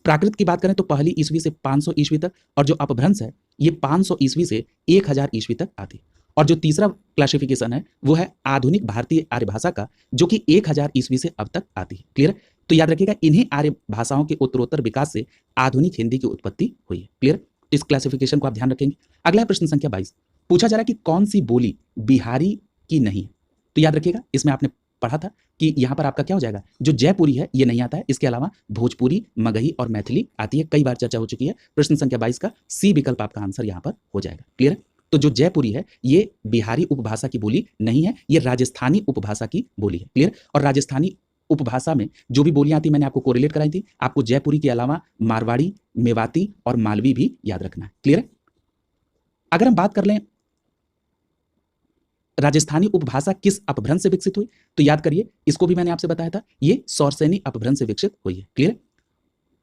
प्राकृत की बात करें तो पहली ईस्वी से 500 ईस्वी तक, और जो अपभ्रंश है ये 500 ईस्वी से 1000 ईस्वी तक आती है। और जो तीसरा क्लासिफिकेशन है वो है आधुनिक भारतीय आर्य भाषा का जो कि 1000 ईस्वी से अब तक आती है। क्लियर। तो याद रखिएगा इन्हीं आर्य भाषाओं के उत्तरोत्तर विकास से आधुनिक हिंदी की उत्पत्ति हुई है। क्लियर। इस क्लासिफिकेशन को आप ध्यान रखेंगे। अगला है प्रश्न संख्या 22 पूछा जा रहा है कि कौन सी बोली बिहारी की नहीं है। तो याद रखिएगा इसमें आपने पढ़ा था कि यहां पर आपका क्या हो जाएगा, जो जयपुरी है ये नहीं आता है, इसके अलावा भोजपुरी, मगही और मैथिली आती है। कई बार चर्चा हो चुकी है। प्रश्न संख्या 22 का सी विकल्प आपका आंसर यहां पर हो जाएगा। क्लियर। तो जो जयपुरी है ये बिहारी उपभाषा की बोली नहीं है, ये राजस्थानी उपभाषा की बोली है। क्लियर। और राजस्थानी उपभाषा में जो भी बोलियां आती मैंने आपको कोरिलेट कराई थी, आपको जयपुरी के अलावा मारवाड़ी, मेवाती और मालवी भी याद रखना है। क्लियर। अगर हम बात कर लें राजस्थानी उपभाषा किस अपभ्रंश से विकसित हुई तो याद करिए इसको भी मैंने आपसे बताया था, ये सौरसेनी अपभ्रंश से विकसित हुई है। क्लियर।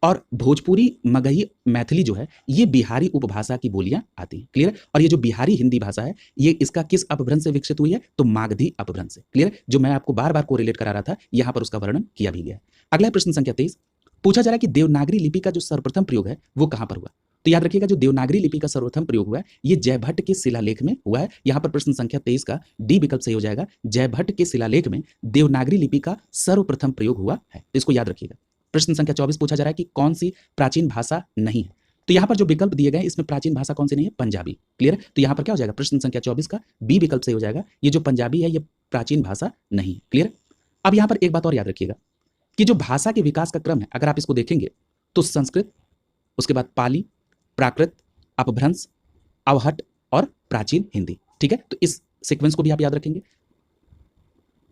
और भोजपुरी, मगही, मैथिली जो है ये बिहारी उपभाषा की बोलियां आती हैं। क्लियर। और ये जो बिहारी हिंदी भाषा है ये इसका किस अपभ्रंश से विकसित हुई है, तो मागधी अपभ्रंश से। क्लियर। जो मैं आपको बार बार कोरिलेट करा रहा था यहां पर उसका वर्णन किया भी गया है। अगला प्रश्न संख्या 23 पूछा जा रहा है कि देवनागरी लिपि का जो सर्वप्रथम प्रयोग है वो कहां पर हुआ। तो याद रखिएगा जो देवनागरी लिपि का सर्वप्रथम प्रयोग हुआ है ये जयभट्ट के शिलालेख में हुआ है। यहां पर प्रश्न संख्या 23 का डी विकल्प सही हो जाएगा, जयभट्ट के शिलालेख में देवनागरी लिपि का सर्वप्रथम प्रयोग हुआ है। तो इसको याद रखिएगा। प्रश्न संख्या 24 पूछा जा रहा है कि कौन सी प्राचीन भाषा नहीं है। तो यहां पर जो विकल्प दिए गए इसमें प्राचीन भाषा कौन सी नहीं है, पंजाबी। क्लियर। तो यहां पर क्या हो जाएगा, प्रश्न संख्या 24 का बी विकल्प सही हो जाएगा, ये जो पंजाबी है ये प्राचीन भाषा नहीं है। क्लियर। अब यहां पर एक बात और याद रखिएगा कि जो भाषा के विकास का क्रम है अगर आप इसको देखेंगे तो संस्कृत, उसके बाद पाली, प्राकृत, अपभ्रंश, अवहट और प्राचीन हिंदी। ठीक है। तो इस सीक्वेंस को भी आप याद रखेंगे।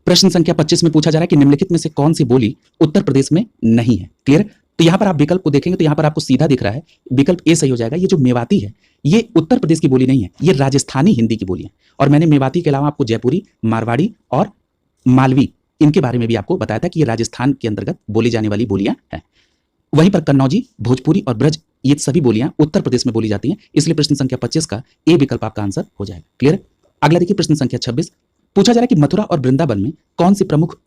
प्रश्न संख्या 25 में पूछा जा रहा है कि निम्नलिखित में से कौन सी बोली उत्तर प्रदेश में नहीं है। क्लियर। तो यहाँ पर आप विकल्प को देखेंगे तो यहाँ पर आपको सीधा दिख रहा है, विकल्प ए सही हो जाएगा। ये जो मेवाती है ये उत्तर प्रदेश की बोली नहीं है, ये राजस्थानी हिंदी की बोली है। और मैंने मेवाती के अलावा आपको जयपुरी, मारवाड़ी और मालवी इनके बारे में भी आपको बताया था कि ये राजस्थान के अंतर्गत बोली जाने वाली बोलियां हैं। वहीं पर कन्नौजी, भोजपुरी और ब्रज ये सभी बोलियां उत्तर प्रदेश में बोली जाती हैं, इसलिए प्रश्न संख्या 25 का ए विकल्प आपका आंसर हो जाएगा। क्लियर? अगला देखिए प्रश्न संख्या 26, पूछा जा रहा है कि मथुरा और वृंदावन में कौन सी प्रमुख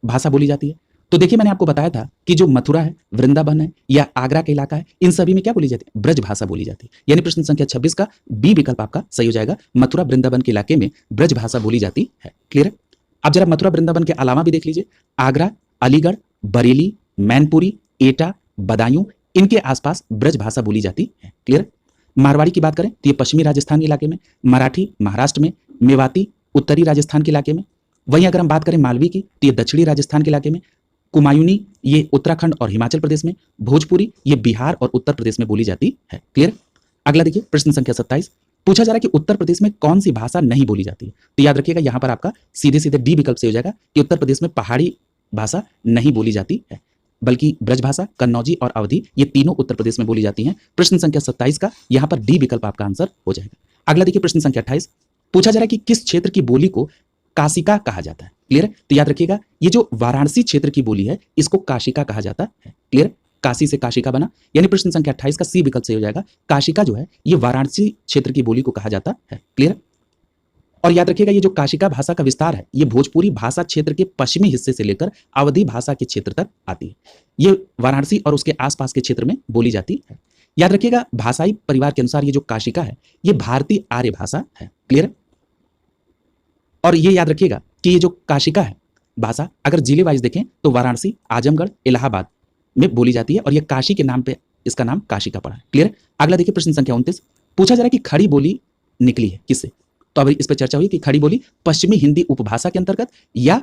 भाषा बोली जाती है। तो देखिए मैंने आपको बताया था कि जो मथुरा है, वृंदावन है या आगरा का इलाका है, इन सभी में क्या बोली जाती है, ब्रज भाषा बोली जाती है। यानी प्रश्न संख्या 26 का बी विकल्प आपका सही हो जाएगा, मथुरा वृंदावन के इलाके में ब्रज भाषा बोली जाती है। क्लियर है? अब जरा मथुरा वृंदावन के अलावा भी देख लीजिए, आगरा, अलीगढ़, बरेली, मैनपुरी, एटा, बदायूं इनके आसपास ब्रज भाषा बोली जाती है। क्लियर? मारवाड़ी की बात करें तो ये पश्चिमी राजस्थान के इलाके में, मराठी महाराष्ट्र में, मेवाती उत्तरी राजस्थान के इलाके में। वहीं अगर हम बात करें मालवी की तो ये दक्षिणी राजस्थान के इलाके में, कुमायूनी ये उत्तराखंड और हिमाचल प्रदेश में, भोजपुरी ये बिहार और उत्तर प्रदेश में बोली जाती है। क्लियर? अगला देखिए प्रश्न संख्या 27, पूछा जा रहा है कि उत्तर प्रदेश में कौन सी भाषा नहीं बोली जाती है। तो याद रखिएगा यहाँ पर आपका सीधे सीधे डी विकल्प से हो जाएगा कि उत्तर प्रदेश में पहाड़ी भाषा नहीं बोली जाती है, बल्कि ब्रज भाषा, कन्नौजी और अवधी ये तीनों उत्तर प्रदेश में बोली जाती हैं। प्रश्न संख्या 27 का यहाँ पर डी विकल्प आपका आंसर हो जाएगा। अगला देखिए प्रश्न संख्या 28, पूछा जा रहा है कि किस क्षेत्र की बोली को काशिका कहा जाता है। क्लियर? तो याद रखिएगा ये जो वाराणसी क्षेत्र की बोली है इसको काशिका कहा जाता है। क्लियर? काशी से काशिका बना, यानी प्रश्न संख्या 28 का सी विकल्प से हो जाएगा, काशिका जो है ये वाराणसी क्षेत्र की बोली को कहा जाता है। क्लियर? और याद रखिएगा ये जो काशिका भाषा का विस्तार है ये भोजपुरी भाषा क्षेत्र के पश्चिमी हिस्से से लेकर अवधी भाषा के क्षेत्र तक आती है। ये वाराणसी और उसके आसपास के क्षेत्र में बोली जाती है। याद रखिएगा भाषाई परिवार के अनुसार ये जो काशिका है ये भारतीय आर्य भाषा है। क्लियर? और ये याद रखिएगा कि ये जो काशिका है भाषा अगर जिले वाइज देखें तो वाराणसी, आजमगढ़, इलाहाबाद में बोली जाती है और ये काशी के नाम पे इसका नाम काशिका पड़ा है। क्लियर? अगला देखिए प्रश्न संख्या 29, पूछा जा रहा है कि खड़ी बोली निकली है किससे। तो अभी इस पर चर्चा हुई कि खड़ी बोली पश्चिमी हिंदी उपभाषा के अंतर्गत या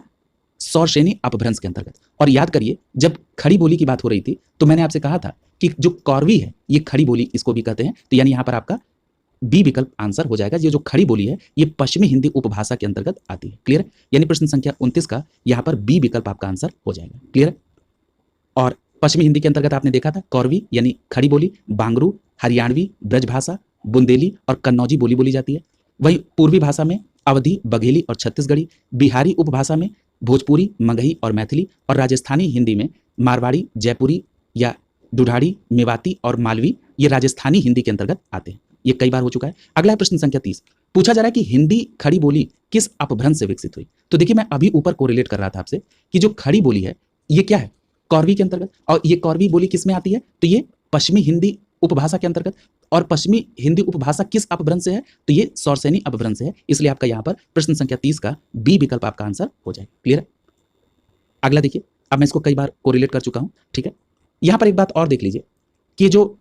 सौरसेनी अपभ्रंश के अंतर्गत। और याद करिए जब खड़ी बोली की बात हो रही थी तो मैंने आपसे कहा था कि जो कौरवी है ये खड़ी बोली इसको भी कहते हैं। तो यानी यहाँ पर आपका बी विकल्प आंसर हो जाएगा, ये जो खड़ी बोली है ये पश्चिमी हिंदी उपभाषा के अंतर्गत आती है। क्लियर? यानी प्रश्न संख्या 29 का यहाँ पर बी विकल्प आपका आंसर हो जाएगा। क्लियर? और पश्चिमी हिंदी के अंतर्गत आपने देखा था कौरवी यानी खड़ी बोली, बांगरू, हरियाणवी, ब्रजभाषा, बुंदेली और कन्नौजी बोली बोली जाती है। वहीं पूर्वी भाषा में अवधी, बघेली और छत्तीसगढ़ी, बिहारी उपभाषा में भोजपुरी, मगही और मैथिली, और राजस्थानी हिंदी में मारवाड़ी, जयपुरी या दुढ़ाड़ी, मेवाती और मालवी ये राजस्थानी हिंदी के अंतर्गत आते हैं। ये कई बार हो चुका है। अगला है प्रश्न संख्या 30, पूछा जा रहा है कि हिंदी खड़ी बोली किस अपभ्रंश से विकसित हुई। तो देखिए मैं अभी ऊपर कोरिलेट कर रहा था आपसे कि जो खड़ी बोली है ये क्या है, कौरवी के अंतर्गत, और ये कौरवी बोली किस में आती है तो ये पश्चिमी हिंदी उपभाषा के अंतर्गत। और पश्चिमी हिंदी उपभाषा किस अपभ्रंश से है तो ये सौरसेनी अपभ्रंश से है, इसलिए आपका यहाँ पर प्रश्न संख्या 30 का बी विकल्प आपका आंसर हो जाएगा। क्लियर है? अगला देखिए, अब मैं इसको कई बार कोरिलेट कर चुका हूँ, ठीक है। यहाँ पर एक बात और देख लीजिए कि जो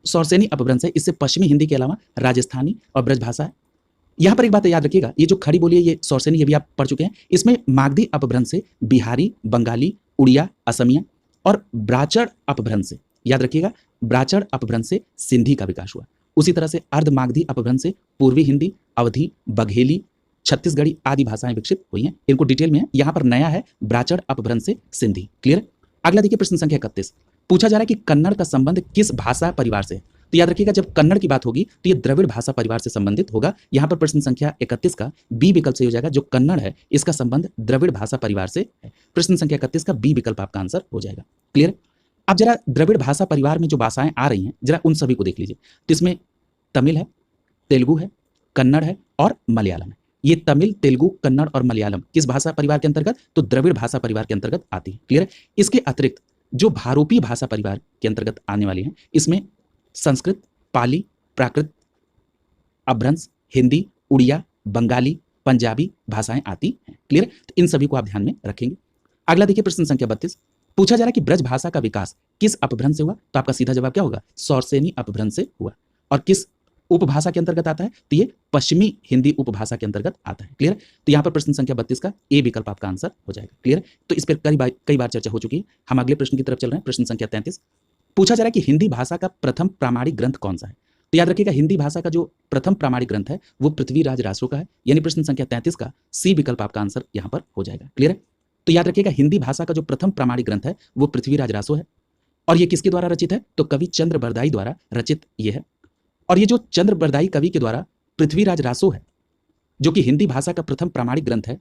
सौरसेनी अपभ्रंश है इससे पश्चिमी हिंदी के अलावा राजस्थानी और ब्रज भाषा है। यहाँ पर एक बात याद रखिएगा, ये जो खड़ी बोली है ये सौरसेनी, ये भी आप पढ़ चुके हैं, इसमें मागधी अपभ्रंश से बिहारी, बंगाली, उड़िया, असमिया और ब्राचड़ अपभ्रंश से, याद रखिएगा, ब्राचड़ अपभ्रंश से सिंधी का विकास हुआ। उसी तरह से अर्ध मागधी अपभ्रंश से पूर्वी हिंदी, अवधी, बघेली, छत्तीसगढ़ी आदि भाषाएं विकसित हुई हैं। इनको डिटेल में है, यहाँ पर नया है ब्राचड़ अपभ्रंश से सिंधी। क्लियर? अगला देखिए प्रश्न संख्या 31, पूछा जा रहा है कि कन्नड़ का संबंध किस भाषा परिवार से है। तो याद रखिएगा जब कन्नड़ की बात होगी तो ये द्रविड़ भाषा परिवार से संबंधित होगा। यहाँ पर प्रश्न संख्या 31 का बी विकल्प से हो जाएगा, जो कन्नड़ है इसका संबंध द्रविड़ भाषा परिवार से है। प्रश्न संख्या 31 का बी विकल्प आपका आंसर हो जाएगा। क्लियर? अब जरा द्रविड़ भाषा परिवार में जो भाषाएं आ रही हैं जरा उन सभी को देख लीजिए। तो इसमें तमिल है, तेलुगु है, कन्नड़ है और मलयालम है। ये तमिल, तेलुगु, कन्नड़ और मलयालम किस भाषा परिवार के अंतर्गत तो द्रविड़ भाषा परिवार के अंतर्गत आती है। क्लियर है? इसके अतिरिक्त जो भारोपी भाषा परिवार के अंतर्गत आने वाली हैं इसमें संस्कृत, पाली, प्राकृत, अपभ्रंश, हिंदी, उड़िया, बंगाली, पंजाबी भाषाएं आती हैं। क्लियर? तो इन सभी को आप ध्यान में रखेंगे। अगला देखिए प्रश्न संख्या 32, पूछा जा रहा है कि ब्रज भाषा का विकास किस अपभ्रंश से हुआ। तो आपका सीधा जवाब क्या होगा, सौरसेनी अपभ्रंश से हुआ। और किस उपभाषा के अंतर्गत आता है तो ये पश्चिमी हिंदी उपभाषा के अंतर्गत आता है। क्लियर? तो यहाँ पर प्रश्न संख्या 32 का ए विकल्प आपका आंसर हो जाएगा। क्लियर? तो इस पर कई बार चर्चा हो चुकी है। हम अगले प्रश्न की तरफ चल रहे हैं। प्रश्न संख्या 33, पूछा जा रहा है कि हिंदी भाषा का प्रथम प्रामाणिक ग्रंथ कौन सा है। तो याद रखिएगा हिंदी भाषा का जो प्रथम प्रामाणिक ग्रंथ है वो पृथ्वीराज रासो का है, यानी प्रश्न संख्या 33 का सी विकल्प आपका आंसर यहाँ पर हो जाएगा। क्लियर है? तो याद रखिएगा हिंदी भाषा का जो प्रथम प्रामाणिक ग्रंथ है वो पृथ्वीराज रासो है। और ये किसके द्वारा रचित है? तो कवि चंद्र बरदाई द्वारा रचित ये है। और ये जो चंद्र बरदाई कवि के द्वारा पृथ्वीराज रासो है, जो कि हिंदी भाषा का प्रथम प्रामाणिक ग्रंथ है,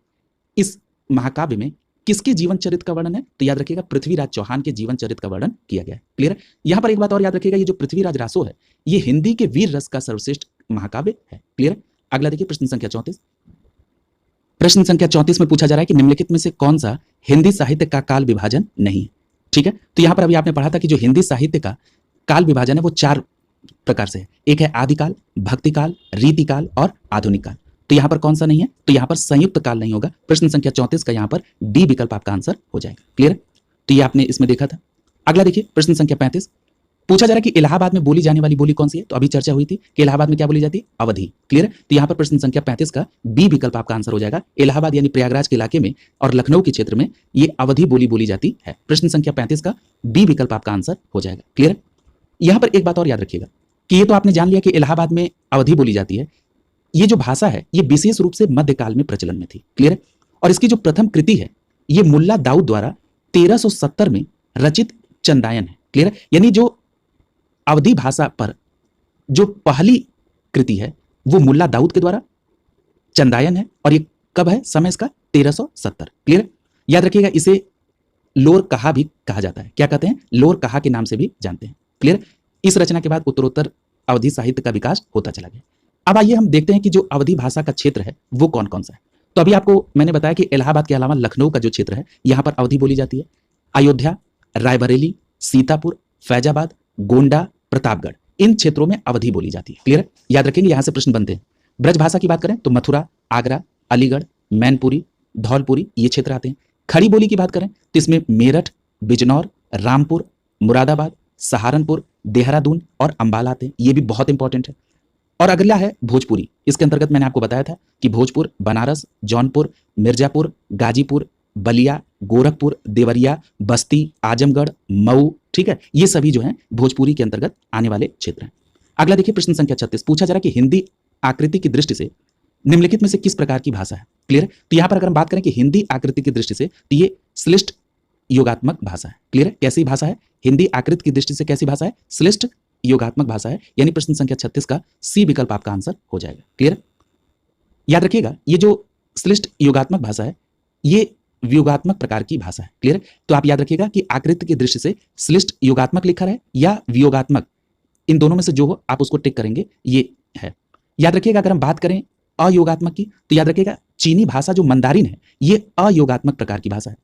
इस महाकाव्य में किसके जीवन चरित्र का वर्णन है? तो याद रखिएगा पृथ्वीराज चौहान के जीवन चरित्र का वर्णन किया गया है। क्लियर है? यहां पर एक बात और याद रखिएगा, ये जो पृथ्वीराज रासो है, ये हिंदी के वीर रस का सर्वश्रेष्ठ महाकाव्य है। क्लियर है? अगला देखिए प्रश्न संख्या 34। प्रश्न संख्या 34 में पूछा जा रहा है कि निम्नलिखित में से कौन सा हिंदी साहित्य का काल विभाजन नहीं है? ठीक है, तो यहां पर अभी आपने पढ़ा था कि जो हिंदी साहित्य का काल विभाजन है वो 4 प्रकार से है। एक है आदिकाल, भक्तिकाल, रीतिकाल और आधुनिक काल। तो यहां पर कौन सा नहीं है? तो यहां पर संयुक्त काल नहीं होगा। प्रश्न संख्या 34 का यहां पर डी विकल्प आपका आंसर हो जाएगा। क्लियर? तो ये आपने इसमें देखा था। अगला देखिए प्रश्न संख्या 35। पूछा जा रहा है कि इलाहाबाद में बोली जाने वाली बोली कौन सी है? तो अभी चर्चा हुई थी कि इलाहाबाद में क्या बोली जाती है? अवधी। क्लियर? तो यहां पर प्रश्न संख्या 35 का बी विकल्प आपका आंसर हो जाएगा। इलाहाबाद यानी प्रयागराज के इलाके में और लखनऊ के क्षेत्र में ये अवधी बोली बोली जाती है। प्रश्न संख्या 35 का बी विकल्प आपका आंसर हो जाएगा। क्लियर? यहां पर एक बात और याद रखिएगा कि ये तो आपने जान लिया कि इलाहाबाद में अवधी बोली जाती है। ये जो भाषा है ये विशेष रूप से मध्यकाल में प्रचलन में थी। क्लियर है? और इसकी जो प्रथम कृति है ये मुल्ला दाऊद द्वारा 1370 में रचित चंदायन है। क्लियर है? यानी जो अवधी भाषा पर जो पहली कृति है वो मुल्ला दाऊद के द्वारा चंदायन है। और ये कब है? समय इसका 1370। क्लियर है? याद रखिएगा इसे लोर कहा भी कहा जाता है। क्या कहते हैं? लोर कहा के नाम से भी जानते हैं। क्लियर? इस रचना के बाद उत्तरोत्तर अवधी साहित्य का विकास होता चला गया। अब आइए हम देखते हैं कि जो अवधी भाषा का क्षेत्र है वो कौन कौन सा है। तो अभी आपको मैंने बताया कि इलाहाबाद के अलावा लखनऊ का जो क्षेत्र है यहां पर अवधी बोली जाती है। अयोध्या, रायबरेली, सीतापुर, फैजाबाद, गोंडा, प्रतापगढ़, इन क्षेत्रों में अवधी बोली जाती है। क्लियर? याद रखेंगे, यहां से प्रश्न बनते हैं। ब्रज भाषा की बात करें तो मथुरा, आगरा, अलीगढ़, मैनपुरी, धौलपुरी ये क्षेत्र आते हैं। खड़ी बोली की बात करें तो इसमें मेरठ, बिजनौर, रामपुर, मुरादाबाद, सहारनपुर, देहरादून और अंबाला आते हैं। ये भी बहुत इंपॉर्टेंट है। और अगला है भोजपुरी। इसके अंतर्गत मैंने आपको बताया था कि भोजपुर, बनारस, जौनपुर, मिर्जापुर, गाजीपुर, बलिया, गोरखपुर, देवरिया, बस्ती, आजमगढ़, मऊ, ठीक है, ये सभी जो हैं भोजपुरी के अंतर्गत आने वाले क्षेत्र हैं। अगला देखिए प्रश्न संख्या 36। पूछा जा रहा है कि हिंदी आकृति की दृष्टि से निम्नलिखित में से किस प्रकार की भाषा है? क्लियर? तो यहां पर अगर हम बात करें कि हिंदी आकृति की दृष्टि से तो ये श्लिष्ट योगात्मक भाषा है। क्लियर? कैसी भाषा है? हिंदी आकृति की दृष्टि से कैसी भाषा है? श्लिष्ट योगात्मक भाषा है। यानी प्रश्न संख्या 36 का सी विकल्प आपका आंसर हो जाएगा। क्लियर? याद रखिएगा ये जो श्लिष्ट योगात्मक भाषा है ये व्यूहात्मक प्रकार की भाषा है। क्लियर? तो आप याद रखिएगा कि आकृति की दृष्टि से श्लिष्ट योगात्मक लिखा है या वियोगात्मक, इन दोनों में से जो हो आप उसको टिक करेंगे, ये है। याद रखिएगा अगर हम बात करें अयोगात्मक की तो याद रखिएगा चीनी भाषा जो मंदारिन है ये अयोगात्मक प्रकार की भाषा है।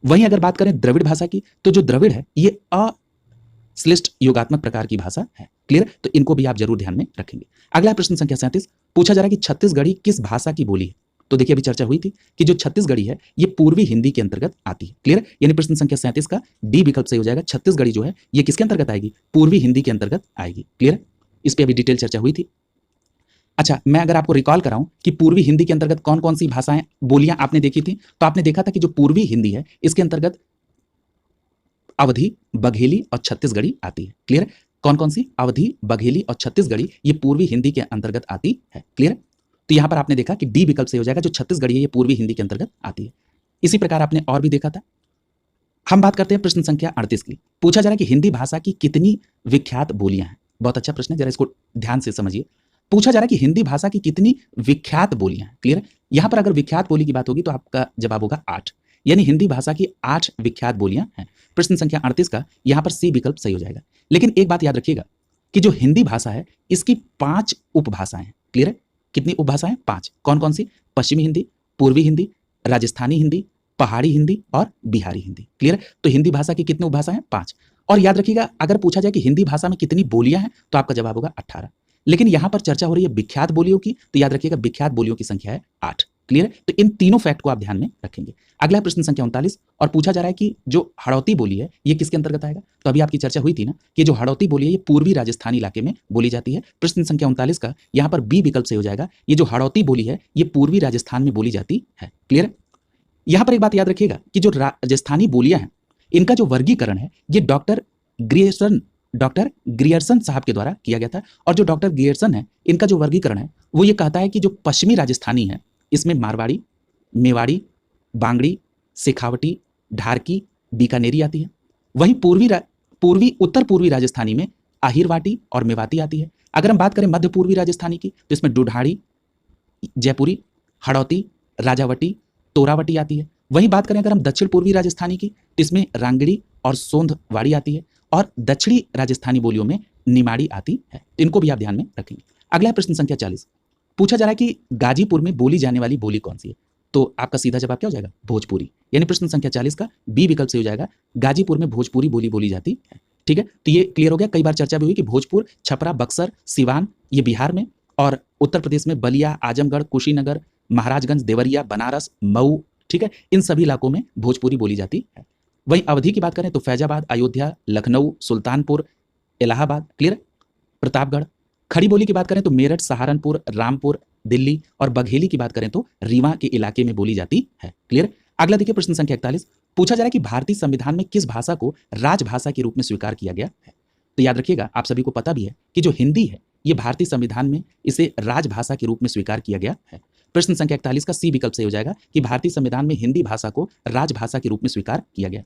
वहीं अगर बात करें द्रविड़ भाषा की तो जो द्रविड़ है ये अश्लिष्ट योगात्मक प्रकार की भाषा है। क्लियर? तो इनको भी आप जरूर ध्यान में रखेंगे। अगला प्रश्न संख्या 37। पूछा जा रहा है कि छत्तीसगढ़ी किस भाषा की बोली है? तो देखिए अभी चर्चा हुई थी कि जो छत्तीसगढ़ी है ये पूर्वी हिंदी के अंतर्गत आती है। क्लियर? यानी प्रश्न संख्या 37 का डी विकल्प सही हो जाएगा। छत्तीसगढ़ी जो है ये किसके अंतर्गत आएगी? पूर्वी हिंदी के अंतर्गत आएगी। क्लियर? इस पे अभी डिटेल चर्चा हुई थी। अच्छा, मैं अगर आपको रिकॉल कराऊं कि पूर्वी हिंदी के अंतर्गत कौन कौन सी भाषाएं बोलियां आपने देखी थी, तो आपने देखा था कि जो पूर्वी हिंदी है इसके अंतर्गत अवधी, बघेली और छत्तीसगढ़ी आती है। क्लियर? कौन कौन सी? अवधी, बघेली और छत्तीसगढ़ी ये पूर्वी हिंदी के अंतर्गत आती है। क्लियर? तो यहां पर आपने देखा कि डी विकल्प से हो जाएगा, जो छत्तीसगढ़ी है ये पूर्वी हिंदी के अंतर्गत आती है। इसी प्रकार आपने और भी देखा था। हम बात करते हैं प्रश्न संख्या 38 की। पूछा जा रहा है कि हिंदी भाषा की कितनी विख्यात बोलियां हैं? बहुत अच्छा प्रश्न है, जरा इसको ध्यान से समझिए। पूछा जा रहा है कि हिंदी भाषा की कितनी विख्यात बोलियां हैं। क्लियर? यहां पर अगर विख्यात बोली की बात होगी तो आपका जवाब होगा 8, यानी हिंदी भाषा की 8 विख्यात बोलियां हैं। प्रश्न संख्या 38 का यहां पर सी विकल्प सही हो जाएगा। लेकिन एक बात याद रखिएगा कि जो हिंदी भाषा है इसकी 5 उपभाषाएं हैं। क्लियर है? कितनी उपभाषाएं? 5। कौन कौन सी? पश्चिमी हिंदी, पूर्वी हिंदी, राजस्थानी हिंदी, पहाड़ी हिंदी और बिहारी हिंदी। क्लियर? तो हिंदी भाषा की कितनी उपभाषाएं? 5। और याद रखिएगा अगर पूछा जाए कि हिंदी भाषा में कितनी बोलियां हैं तो आपका जवाब होगा 18। लेकिन यहां पर चर्चा हो रही है विख्यात बोलियों की, तो याद रखिएगा विख्यात बोलियों की संख्या है 8। क्लियर? तो इन तीनों फैक्ट को आप ध्यान में रखेंगे। अगला प्रश्न संख्या 39 और पूछा जा रहा है कि जो हड़ौती बोली है ये किसके अंतर्गत आएगा? तो अभी आपकी चर्चा हुई थी ना कि जो हड़ौती बोली है ये पूर्वी राजस्थान इलाके में बोली जाती है। प्रश्न संख्या 39 का यहां पर बी विकल्प से हो जाएगा। ये जो हड़ौती बोली है ये पूर्वी राजस्थान में बोली जाती है। क्लियर? यहां पर एक बात याद रखिएगा कि जो राजस्थानी बोलियां हैं इनका जो वर्गीकरण है ये डॉक्टर ग्रियर्सन साहब के द्वारा किया गया था। और जो डॉक्टर ग्रियर्सन है इनका जो वर्गीकरण है वो ये कहता है कि जो पश्चिमी राजस्थानी है इसमें मारवाड़ी, मेवाड़ी, बांगड़ी, शेखावटी, ढारकी, बीकानेरी आती है। वहीं पूर्वी उत्तर पूर्वी राजस्थानी में आहिरवाटी और मेवाती आती है। अगर हम बात करें मध्य पूर्वी राजस्थानी की तो इसमें ढूढ़ाड़ी, जयपुरी, हड़ौती, राजावटी, तोरावटी आती है। वहीं बात करें अगर हम दक्षिण पूर्वी राजस्थानी की तो इसमें रांगड़ी और सोंधवाड़ी आती है और दक्षिणी राजस्थानी बोलियों में निमाड़ी आती है। इनको भी आप ध्यान में रखेंगे। अगला है प्रश्न संख्या 40। पूछा जा रहा है कि गाजीपुर में बोली जाने वाली बोली कौन सी है? तो आपका सीधा जवाब क्या हो जाएगा? भोजपुरी। यानी प्रश्न संख्या 40 का बी विकल्प से हो जाएगा, गाजीपुर में भोजपुरी बोली बोली जाती है। ठीक है, तो ये क्लियर हो गया। कई बार चर्चा भी हुई कि भोजपुर, छपरा, बक्सर, सिवान ये बिहार में, और उत्तर प्रदेश में बलिया, आजमगढ़, कुशीनगर, महाराजगंज, देवरिया, बनारस, मऊ, ठीक है, इन सभी इलाकों में भोजपुरी बोली जाती है। वहीं अवधि की बात करें तो फैजाबाद, अयोध्या, लखनऊ, सुल्तानपुर, इलाहाबाद, क्लियर, प्रतापगढ़। खड़ी बोली की बात करें तो मेरठ, सहारनपुर, रामपुर, दिल्ली, और बघेली की बात करें तो रीवा के इलाके में बोली जाती है। क्लियर। अगला देखिए प्रश्न संख्या 41। पूछा जा रहा है कि भारतीय संविधान में किस भाषा को राजभाषा के रूप में स्वीकार किया गया है? तो याद रखिएगा, आप सभी को पता भी है कि जो हिंदी है ये भारतीय संविधान में इसे राजभाषा के रूप में स्वीकार किया गया है। प्रश्न संख्या 41 का सी विकल्प से हो जाएगा कि भारतीय संविधान में हिंदी भाषा को राजभाषा के रूप में स्वीकार किया गया।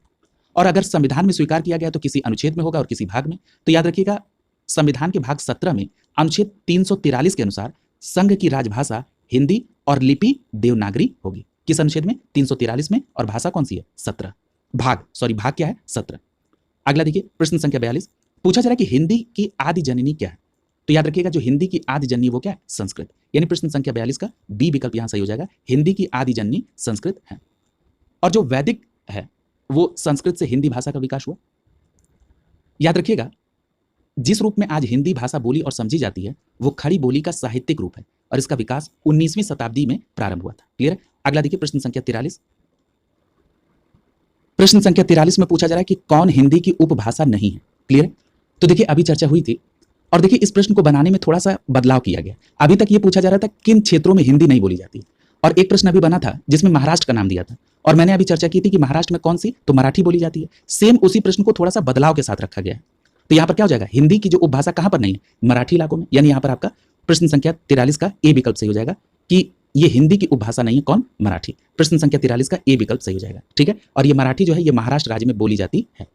और अगर संविधान में स्वीकार किया गया तो किसी अनुच्छेद में होगा और किसी भाग में। तो याद रखिएगा, संविधान के भाग 17 में अनुच्छेद 343 के अनुसार संघ की राजभाषा हिंदी और लिपि देवनागरी होगी। किस अनुच्छेद में? 343 में। और भाषा कौन सी है? 17। भाग क्या है? 17। अगला देखिए प्रश्न संख्या 42। पूछा जा रहा है कि हिंदी की आदि जननी क्या है? तो याद रखिएगा, जो हिंदी की आदि जननी वो क्या है? संस्कृत। यानी प्रश्न संख्या 42 का बी विकल्प यहां सही हो जाएगा, हिंदी की आदि जननी संस्कृत है। और जो वैदिक है वो संस्कृत से हिंदी भाषा का विकास हुआ। याद रखिएगा, जिस रूप में आज हिंदी भाषा बोली और समझी जाती है वो खड़ी बोली का साहित्यिक रूप है और इसका विकास 19वीं शताब्दी में प्रारंभ हुआ था। क्लियर। अगला देखिए प्रश्न संख्या 43। प्रश्न संख्या 43 में पूछा जा रहा है कि कौन हिंदी की उपभाषा नहीं है? क्लियर। तो देखिए अभी चर्चा हुई थी और देखिए इस प्रश्न को बनाने में थोड़ा सा बदलाव किया गया। अभी तक ये पूछा जा रहा था किन क्षेत्रों में हिंदी नहीं बोली जाती, और एक प्रश्न अभी बना था जिसमें महाराष्ट्र का नाम दिया था, और मैंने अभी चर्चा की थी कि महाराष्ट्र में कौन सी, तो मराठी बोली जाती है। सेम उसी प्रश्न को थोड़ा सा बदलाव के साथ रखा गया है। तो यहाँ पर क्या हो जाएगा, हिंदी की जो उपभाषा कहां पर नहीं है? मराठी इलाकों में। यानी यहाँ पर आपका प्रश्न संख्या 43 का ए विकल्प सही हो जाएगा कि ये हिंदी की उपभाषा नहीं है। कौन? मराठी। प्रश्न संख्या 43 का ए विकल्प सही हो जाएगा। ठीक है। और ये मराठी जो है ये महाराष्ट्र राज्य में बोली जाती है।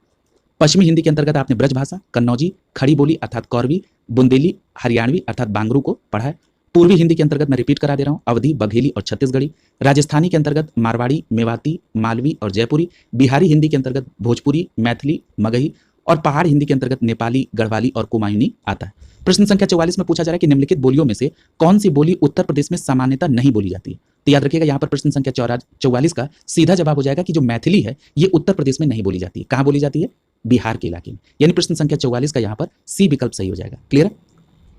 पश्चिमी हिंदी के अंतर्गत आपने ब्रज भाषा, कन्नौजी, खड़ी बोली अर्थात कौरवी, बुंदेली, हरियाणवी अर्थात बांगरू को पढ़ा है। पूर्वी हिंदी के अंतर्गत मैं रिपीट करा दे रहा हूं, अवधी, बघेली और छत्तीसगढ़ी। राजस्थानी के अंतर्गत मारवाड़ी, मेवाती, मालवी और जयपुरी। बिहारी हिंदी के अंतर्गत भोजपुरी, मैथिली, मगही, और पहाड़ हिंदी के अंतर्गत नेपाली, गढ़वाली और कुमायूनी आता है। प्रश्न संख्या 44 में पूछा जा रहा है कि निम्नलिखित बोलियों में से कौन सी बोली उत्तर प्रदेश में सामान्यतः नहीं बोली जाती है? तो याद रखिएगा, यहाँ पर प्रश्न संख्या 44 का सीधा जवाब हो जाएगा कि जो मैथिली है ये उत्तर प्रदेश में नहीं बोली जाती है। कहाँ बोली जाती है? बिहार के इलाके में। यानी प्रश्न संख्या 44 का यहाँ पर सी विकल्प सही हो जाएगा। क्लियर।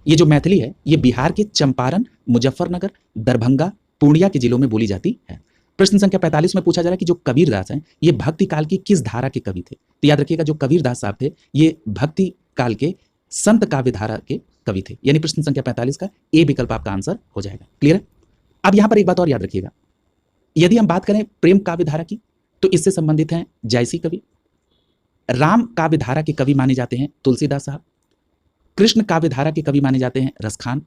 ये जो मैथिली है ये बिहार के चंपारण, मुजफ्फरनगर, दरभंगा, पूर्णिया के जिलों में बोली जाती है। प्रश्न संख्या 45 में पूछा जा रहा है कि जो कबीरदास हैं ये भक्ति काल की किस धारा के कवि थे? तो याद रखिएगा, जो कबीरदास साहब थे ये भक्ति काल के संत काव्य धारा के कवि थे। यानी प्रश्न संख्या 45 का ए विकल्प आपका आंसर हो जाएगा। क्लियर। अब यहां पर एक बात और याद रखिएगा, यदि हम बात करें प्रेम काव्य धारा की तो इससे संबंधित हैं जायसी कवि। राम काव्य धारा के कवि माने जाते हैं तुलसीदास साहब। कृष्ण काव्य धारा के कवि माने जाते हैं रसखान,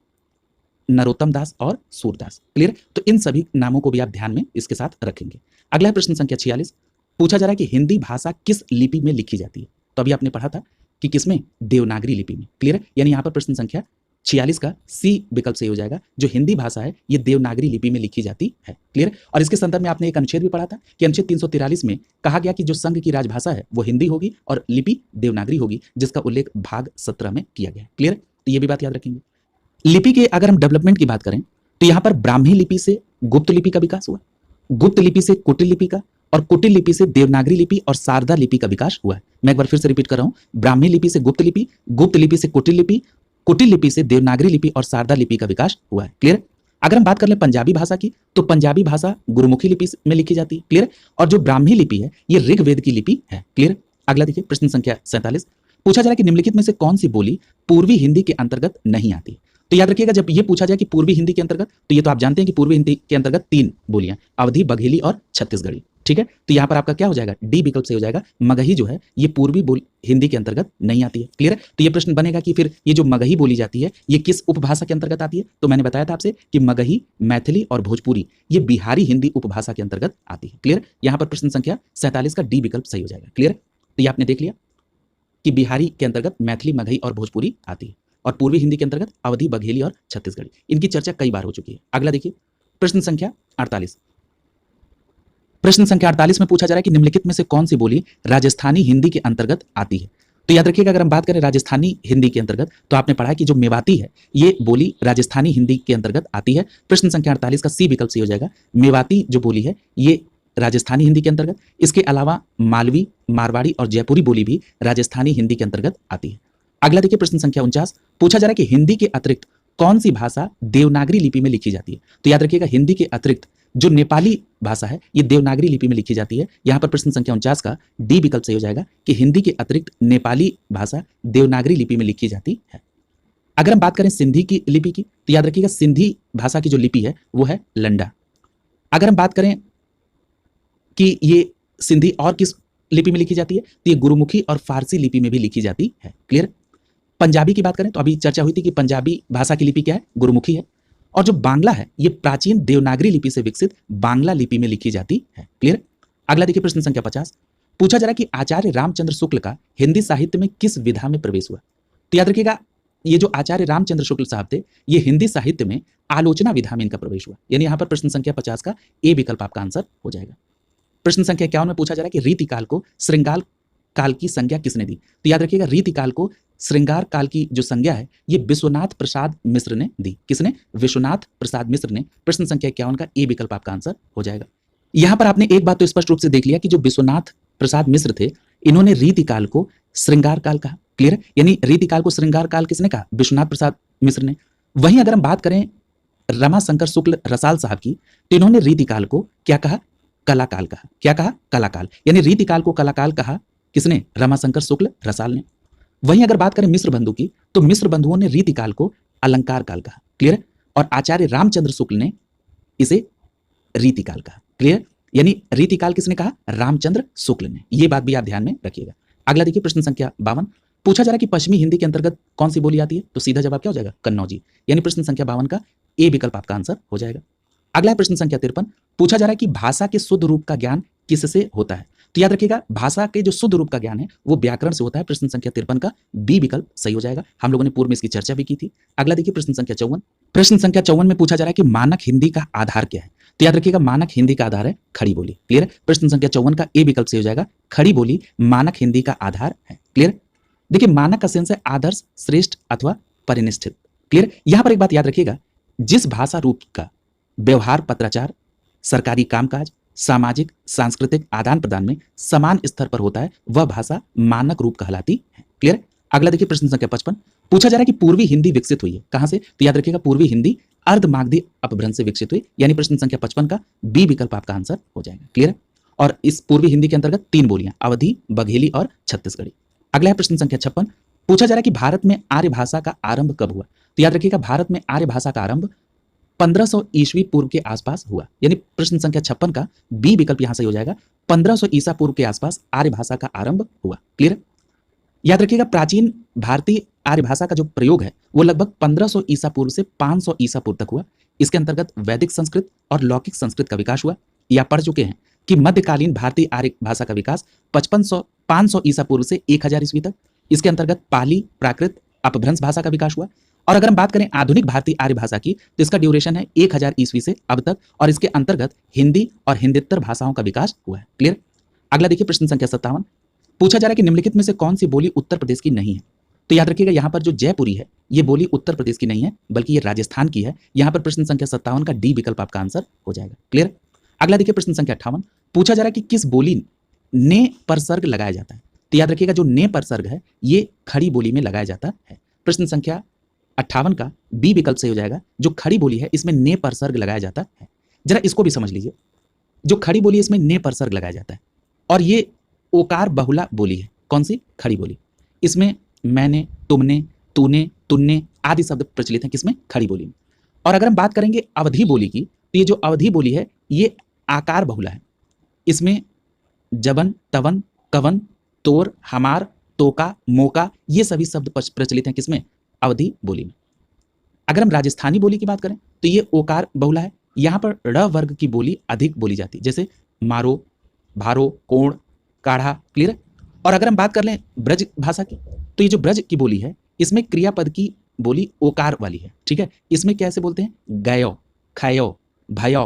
नरोत्तम दास और सूरदास। क्लियर। तो इन सभी नामों को भी आप ध्यान में इसके साथ रखेंगे। अगला है प्रश्न संख्या 46। पूछा जा रहा है कि हिंदी भाषा किस लिपि में लिखी जाती है? तो अभी आपने पढ़ा था कि किसमें? देवनागरी लिपि में। क्लियर। यानी यहाँ पर प्रश्न संख्या 46 का सी विकल्प सही हो जाएगा, जो हिंदी भाषा है ये देवनागरी लिपि में लिखी जाती है। क्लियर। और इसके संदर्भ में आपने एक अनुच्छेद भी पढ़ा था कि अनुच्छेद 343 में कहा गया कि जो संघ की राजभाषा है वो हिंदी होगी और लिपि देवनागरी होगी, जिसका उल्लेख भाग 17 में किया गया है। क्लियर। तो ये भी बात याद रखेंगे। लिपि के अगर हम डेवलपमेंट की बात करें तो यहाँ पर ब्राह्मी लिपि से गुप्त लिपि का विकास हुआ, गुप्त लिपि से कुटिल लिपि का, और कुटिल लिपि से देवनागरी लिपि और शारदा लिपि का विकास हुआ है। मैं एक बार फिर से रिपीट कर रहा हूँ, ब्राह्मी लिपि से गुप्त लिपि, गुप्त लिपि से कुटिल लिपि, कुटिल लिपि से देवनागरी लिपि और शारदा लिपि का विकास हुआ है। क्लियर। अगर हम बात कर लें पंजाबी भाषा की तो पंजाबी भाषा गुरुमुखी लिपि में लिखी जाती है। क्लियर। और जो ब्राह्मी लिपि है ये ऋग्वेद की लिपि है। क्लियर। अगला देखिए प्रश्न संख्या 47। पूछा जा रहा है कि निम्नलिखित में से कौन सी बोली पूर्वी हिंदी के अंतर्गत नहीं आती? तो याद रखिएगा, जब ये पूछा जाए कि पूर्वी हिंदी के अंतर्गत, तो ये तो आप जानते हैं कि पूर्वी हिंदी के अंतर्गत 3 बोलियां, अवधी, बघेली और छत्तीसगढ़ी। ठीक है। तो यहाँ पर आपका क्या हो जाएगा? डी विकल्प से हो जाएगा। मगही जो है ये पूर्वी हिंदी के अंतर्गत नहीं आती है। क्लियर है। तो ये प्रश्न बनेगा कि फिर ये जो मगही बोली जाती है ये किस उपभाषा के अंतर्गत आती है? तो मैंने बताया था आपसे कि मगही, मैथिली और भोजपुरी ये बिहारी हिंदी उपभाषा के अंतर्गत आती है। क्लियर। यहाँ पर प्रश्न संख्या 47 का डी विकल्प सही हो जाएगा। क्लियर। तो ये आपने देख लिया कि बिहारी के अंतर्गत मैथिली, मगही और भोजपुरी आती है, और पूर्वी हिंदी के अंतर्गत अवधी, बघेली और छत्तीसगढ़ी। इनकी चर्चा कई बार हो चुकी है। अगला देखिए प्रश्न संख्या 48। प्रश्न संख्या 48 में पूछा जा रहा है कि निम्नलिखित में से कौन सी बोली राजस्थानी हिंदी के अंतर्गत आती है। तो याद रखिएगा, अगर हम बात करें राजस्थानी हिंदी के अंतर्गत, तो आपने पढ़ा कि जो मेवाती है ये बोली राजस्थानी हिंदी के अंतर्गत आती है। प्रश्न संख्या 48 का सी विकल्प सही हो जाएगा। मेवाती जो बोली है ये राजस्थानी हिंदी के अंतर्गत, इसके अलावा मालवी, मारवाड़ी और जयपुरी बोली भी राजस्थानी हिंदी के अंतर्गत आती है। अगला देखिए प्रश्न संख्या 49। पूछा जा रहा है कि हिंदी के अतिरिक्त कौन सी भाषा देवनागरी लिपि में लिखी जाती है। तो याद रखिएगा, हिंदी के अतिरिक्त जो नेपाली भाषा है ये देवनागरी लिपि में लिखी जाती है। यहां पर प्रश्न संख्या 49 का डी विकल्प सही हो जाएगा कि हिंदी के अतिरिक्त नेपाली भाषा देवनागरी लिपि में लिखी जाती है। अगर हम बात करें सिंधी की लिपि की, तो याद रखिएगा सिंधी भाषा की जो लिपि है वो है लंडा। अगर हम बात करें कि ये सिंधी और किस लिपि में लिखी जाती है, तो ये गुरुमुखी और फारसी लिपि में भी लिखी जाती है। क्लियर। पंजाबी की बात करें तो अभी चर्चा हुई थी कि पंजाबी भाषा की लिपि क्या है, गुरुमुखी है। और जो बांग्ला है ये प्राचीन देवनागरी लिपि से विकसित बांग्ला लिपि में लिखी जाती है। क्लियर। अगला देखिए प्रश्न संख्या 50। पूछा जा रहा है कि आचार्य रामचंद्र शुक्ल का हिंदी साहित्य में किस विधा में प्रवेश हुआ। तो याद रखिएगा, ये जो आचार्य रामचंद्र शुक्ल साहब थे ये हिंदी साहित्य में आलोचना विधा में इनका प्रवेश हुआ। यानी यहां पर प्रश्न संख्या 50 का ए विकल्प आपका आंसर हो जाएगा। प्रश्न संख्या 51 में पूछा जा रहा है कि रीतिकाल को श्रृंगार काल की संज्ञा किसने दी। तो याद रखिएगा, रीतिकाल को श्रृंगार काल की जो संज्ञा है ये विश्वनाथ प्रसाद मिश्र ने दी। किसने? विश्वनाथ प्रसाद मिश्र ने। प्रश्न संख्या 51 का ए विकल्प आपका आंसर हो जाएगा। यहां पर आपने एक बात तो स्पष्ट रूप से देख लिया कि जो विश्वनाथ प्रसाद मिश्र थे इन्होंने रीतिकाल को श्रृंगार काल कहा। क्लियर। यानी रीतिकाल को श्रृंगार काल किसने कहा? विश्वनाथ प्रसाद मिश्र ने। वहीं अगर हम बात करें रमाशंकर शुक्ल रसाल साहब की, तो इन्होंने रीतिकाल को क्या कहा? कलाकाल कहा। क्या कहा? कलाकाल। यानी रीतिकाल को कलाकाल कहा किसने? रमाशंकर शुक्ल रसाल ने। वहीं अगर बात करें मिश्र बंधु की, तो मिश्र बंधुओं ने रीतिकाल को अलंकार काल कहा। क्लियर। और आचार्य रामचंद्र शुक्ल ने इसे रीतिकाल कहा। क्लियर। यानी रीतिकाल किसने कहा? रामचंद्र शुक्ल ने। यह बात भी आप ध्यान में रखिएगा। अगला देखिए प्रश्न संख्या 52। पूछा जा रहा है कि पश्चिमी हिंदी के अंतर्गत कौन सी बोली आती है। तो सीधा जवाब क्या हो जाएगा? कन्नौजी। यानी प्रश्न संख्या 52 का ए विकल्प आपका आंसर हो जाएगा। अगला है प्रश्न संख्या 53। पूछा जा रहा है कि भाषा के शुद्ध रूप का ज्ञान किससे होता है। तो याद रखिएगा, भाषा के जो शुद्ध रूप का ज्ञान है वो व्याकरण से होता है। प्रश्न संख्या 53 का बी विकल्प सही हो जाएगा। हम लोगों ने पूर्व में इसकी चर्चा भी की थी। अगला देखिए प्रश्न संख्या 54। प्रश्न संख्या 54 में पूछा जा रहा है कि मानक हिंदी का आधार क्या है। तो याद रखिएगा, मानक हिंदी का आधार है खड़ी बोली। क्लियर है। प्रश्न संख्या 54 का ए विकल्प सही हो जाएगा। खड़ी बोली मानक हिंदी का आधार है। क्लियर। देखिए, मानक का सेंस है आदर्श, श्रेष्ठ अथवा परिनिष्ठित। क्लियर। यहां पर एक बात याद रखिएगा, जिस भाषा रूप का व्यवहार, पत्राचार, सरकारी कामकाज, सामाजिक, सांस्कृतिक आदान प्रदान में समान स्तर पर होता है वह भाषा मानक रूप कहलाती है। क्लियर। अगला देखिए प्रश्न संख्या 55। पूछा जा रहा है कि पूर्वी हिंदी विकसित हुई है कहां से। तो याद रखिएगा, पूर्वी हिंदी अर्धमागधी अपभ्रंश से विकसित हुई। यानी प्रश्न संख्या 55 का बी विकल्प आपका आंसर हो जाएगा। क्लियर। और इस पूर्वी हिंदी के अंतर्गत 3 बोलियां, अवधी, बघेली और छत्तीसगढ़ी। अगला है प्रश्न संख्या 56। पूछा जा रहा है कि भारत में आर्य भाषा का आरंभ कब हुआ। तो याद रखिएगा, भारत में आर्य भाषा का आरंभ 1500 ईस्वी पूर्व के आसपास हुआ। यानी प्रश्न संख्या 56 का बी विकल्प यहां से हो जाएगा। 1500 ईसा पूर्व के आसपास आर्य भाषा का आरंभ हुआ। क्लियर। याद रखिएगा, प्राचीन भारतीय आर्य भाषा का जो प्रयोग है वो लगभग 1500 ईसा पूर्व से 500 ईसा पूर्व तक हुआ। इसके अंतर्गत वैदिक संस्कृत और लौकिक संस्कृत का विकास हुआ। या पढ़ चुके हैं कि मध्यकालीन भारतीय आर्य भाषा का विकास 500 ईसा पूर्व से 1000 ईस्वी तक। इसके अंतर्गत पाली, प्राकृत, अपभ्रंश भाषा का विकास हुआ। और अगर हम बात करें आधुनिक भारतीय आर्य भाषा की, तो इसका ड्यूरेशन है 1000 ईस्वी से अब तक, और इसके अंतर्गत हिंदी और हिंदीतर भाषाओं का विकास हुआ है। क्लियर। अगला देखिए प्रश्न संख्या 57। पूछा जा रहा है कि निम्नलिखित में से कौन सी बोली उत्तर प्रदेश की नहीं है। तो याद रखिएगा, यहां पर जो जयपुरी है ये बोली उत्तर प्रदेश की नहीं है बल्कि ये राजस्थान की है। यहां पर प्रश्न संख्या 57 का डी विकल्प आपका आंसर हो जाएगा। क्लियर। अगला देखिए प्रश्न संख्या 58। पूछा जा रहा है कि किस बोली ने पर सर्ग लगाया जाता है। तो याद रखिएगा, जो ने पर सर्ग है ये खड़ी बोली में लगाया जाता है। प्रश्न संख्या 58 का बी विकल्प सही हो जाएगा। जो खड़ी बोली है इसमें ने पर सर्ग लगाया जाता है। जरा इसको भी समझ लीजिए, जो खड़ी बोली है इसमें ने पर सर्ग लगाया जाता है और ये ओकार बहुला बोली है। कौन सी? खड़ी बोली। इसमें मैंने, तुमने, तूने, तुन्ने आदि शब्द प्रचलित हैं किसमें? खड़ी बोली में। और अगर हम बात करेंगे अवधी बोली की, तो ये जो अवधी बोली है ये आकार बहुला है। इसमें जबन, तवन, कवन, तोर, हमार, तोका, मोका ये सभी शब्द प्रचलित हैं किसमें? अवधी बोली में। अगर हम राजस्थानी बोली की बात करें तो ये ओकार बहुला है। यहां पर ड़ वर्ग की बोली अधिक बोली जाती है, जैसे मारो, भारो, कोण, काढ़ा। क्लियर। और अगर हम बात कर लें ब्रज भाषा की, तो ये जो ब्रज की बोली है इसमें क्रियापद की बोली ओकार वाली है, ठीक है। इसमें कैसे बोलते हैं, गयो, खायो, भयो,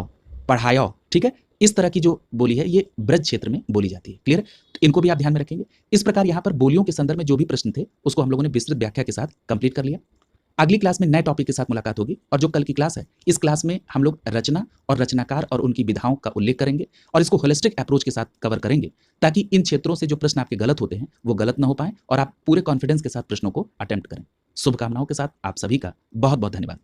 पढ़ायो, ठीक है। इस तरह की जो बोली है ये ब्रज क्षेत्र में बोली जाती है। क्लियर, तो इनको भी आप ध्यान में रखेंगे। इस प्रकार यहाँ पर बोलियों के संदर्भ में जो भी प्रश्न थे उसको हम लोगों ने विस्तृत व्याख्या के साथ कंप्लीट कर लिया। अगली क्लास में नए टॉपिक के साथ मुलाकात होगी और जो कल की क्लास है इस क्लास में हम लोग रचना और रचनाकार और उनकी विधाओं का उल्लेख करेंगे और इसको होलिस्टिक अप्रोच के साथ कवर करेंगे, ताकि इन क्षेत्रों से जो प्रश्न आपके गलत होते हैं वो गलत ना हो पाए और आप पूरे कॉन्फिडेंस के साथ प्रश्नों को अटेम्प्ट करें। शुभकामनाओं के साथ आप सभी का बहुत बहुत धन्यवाद।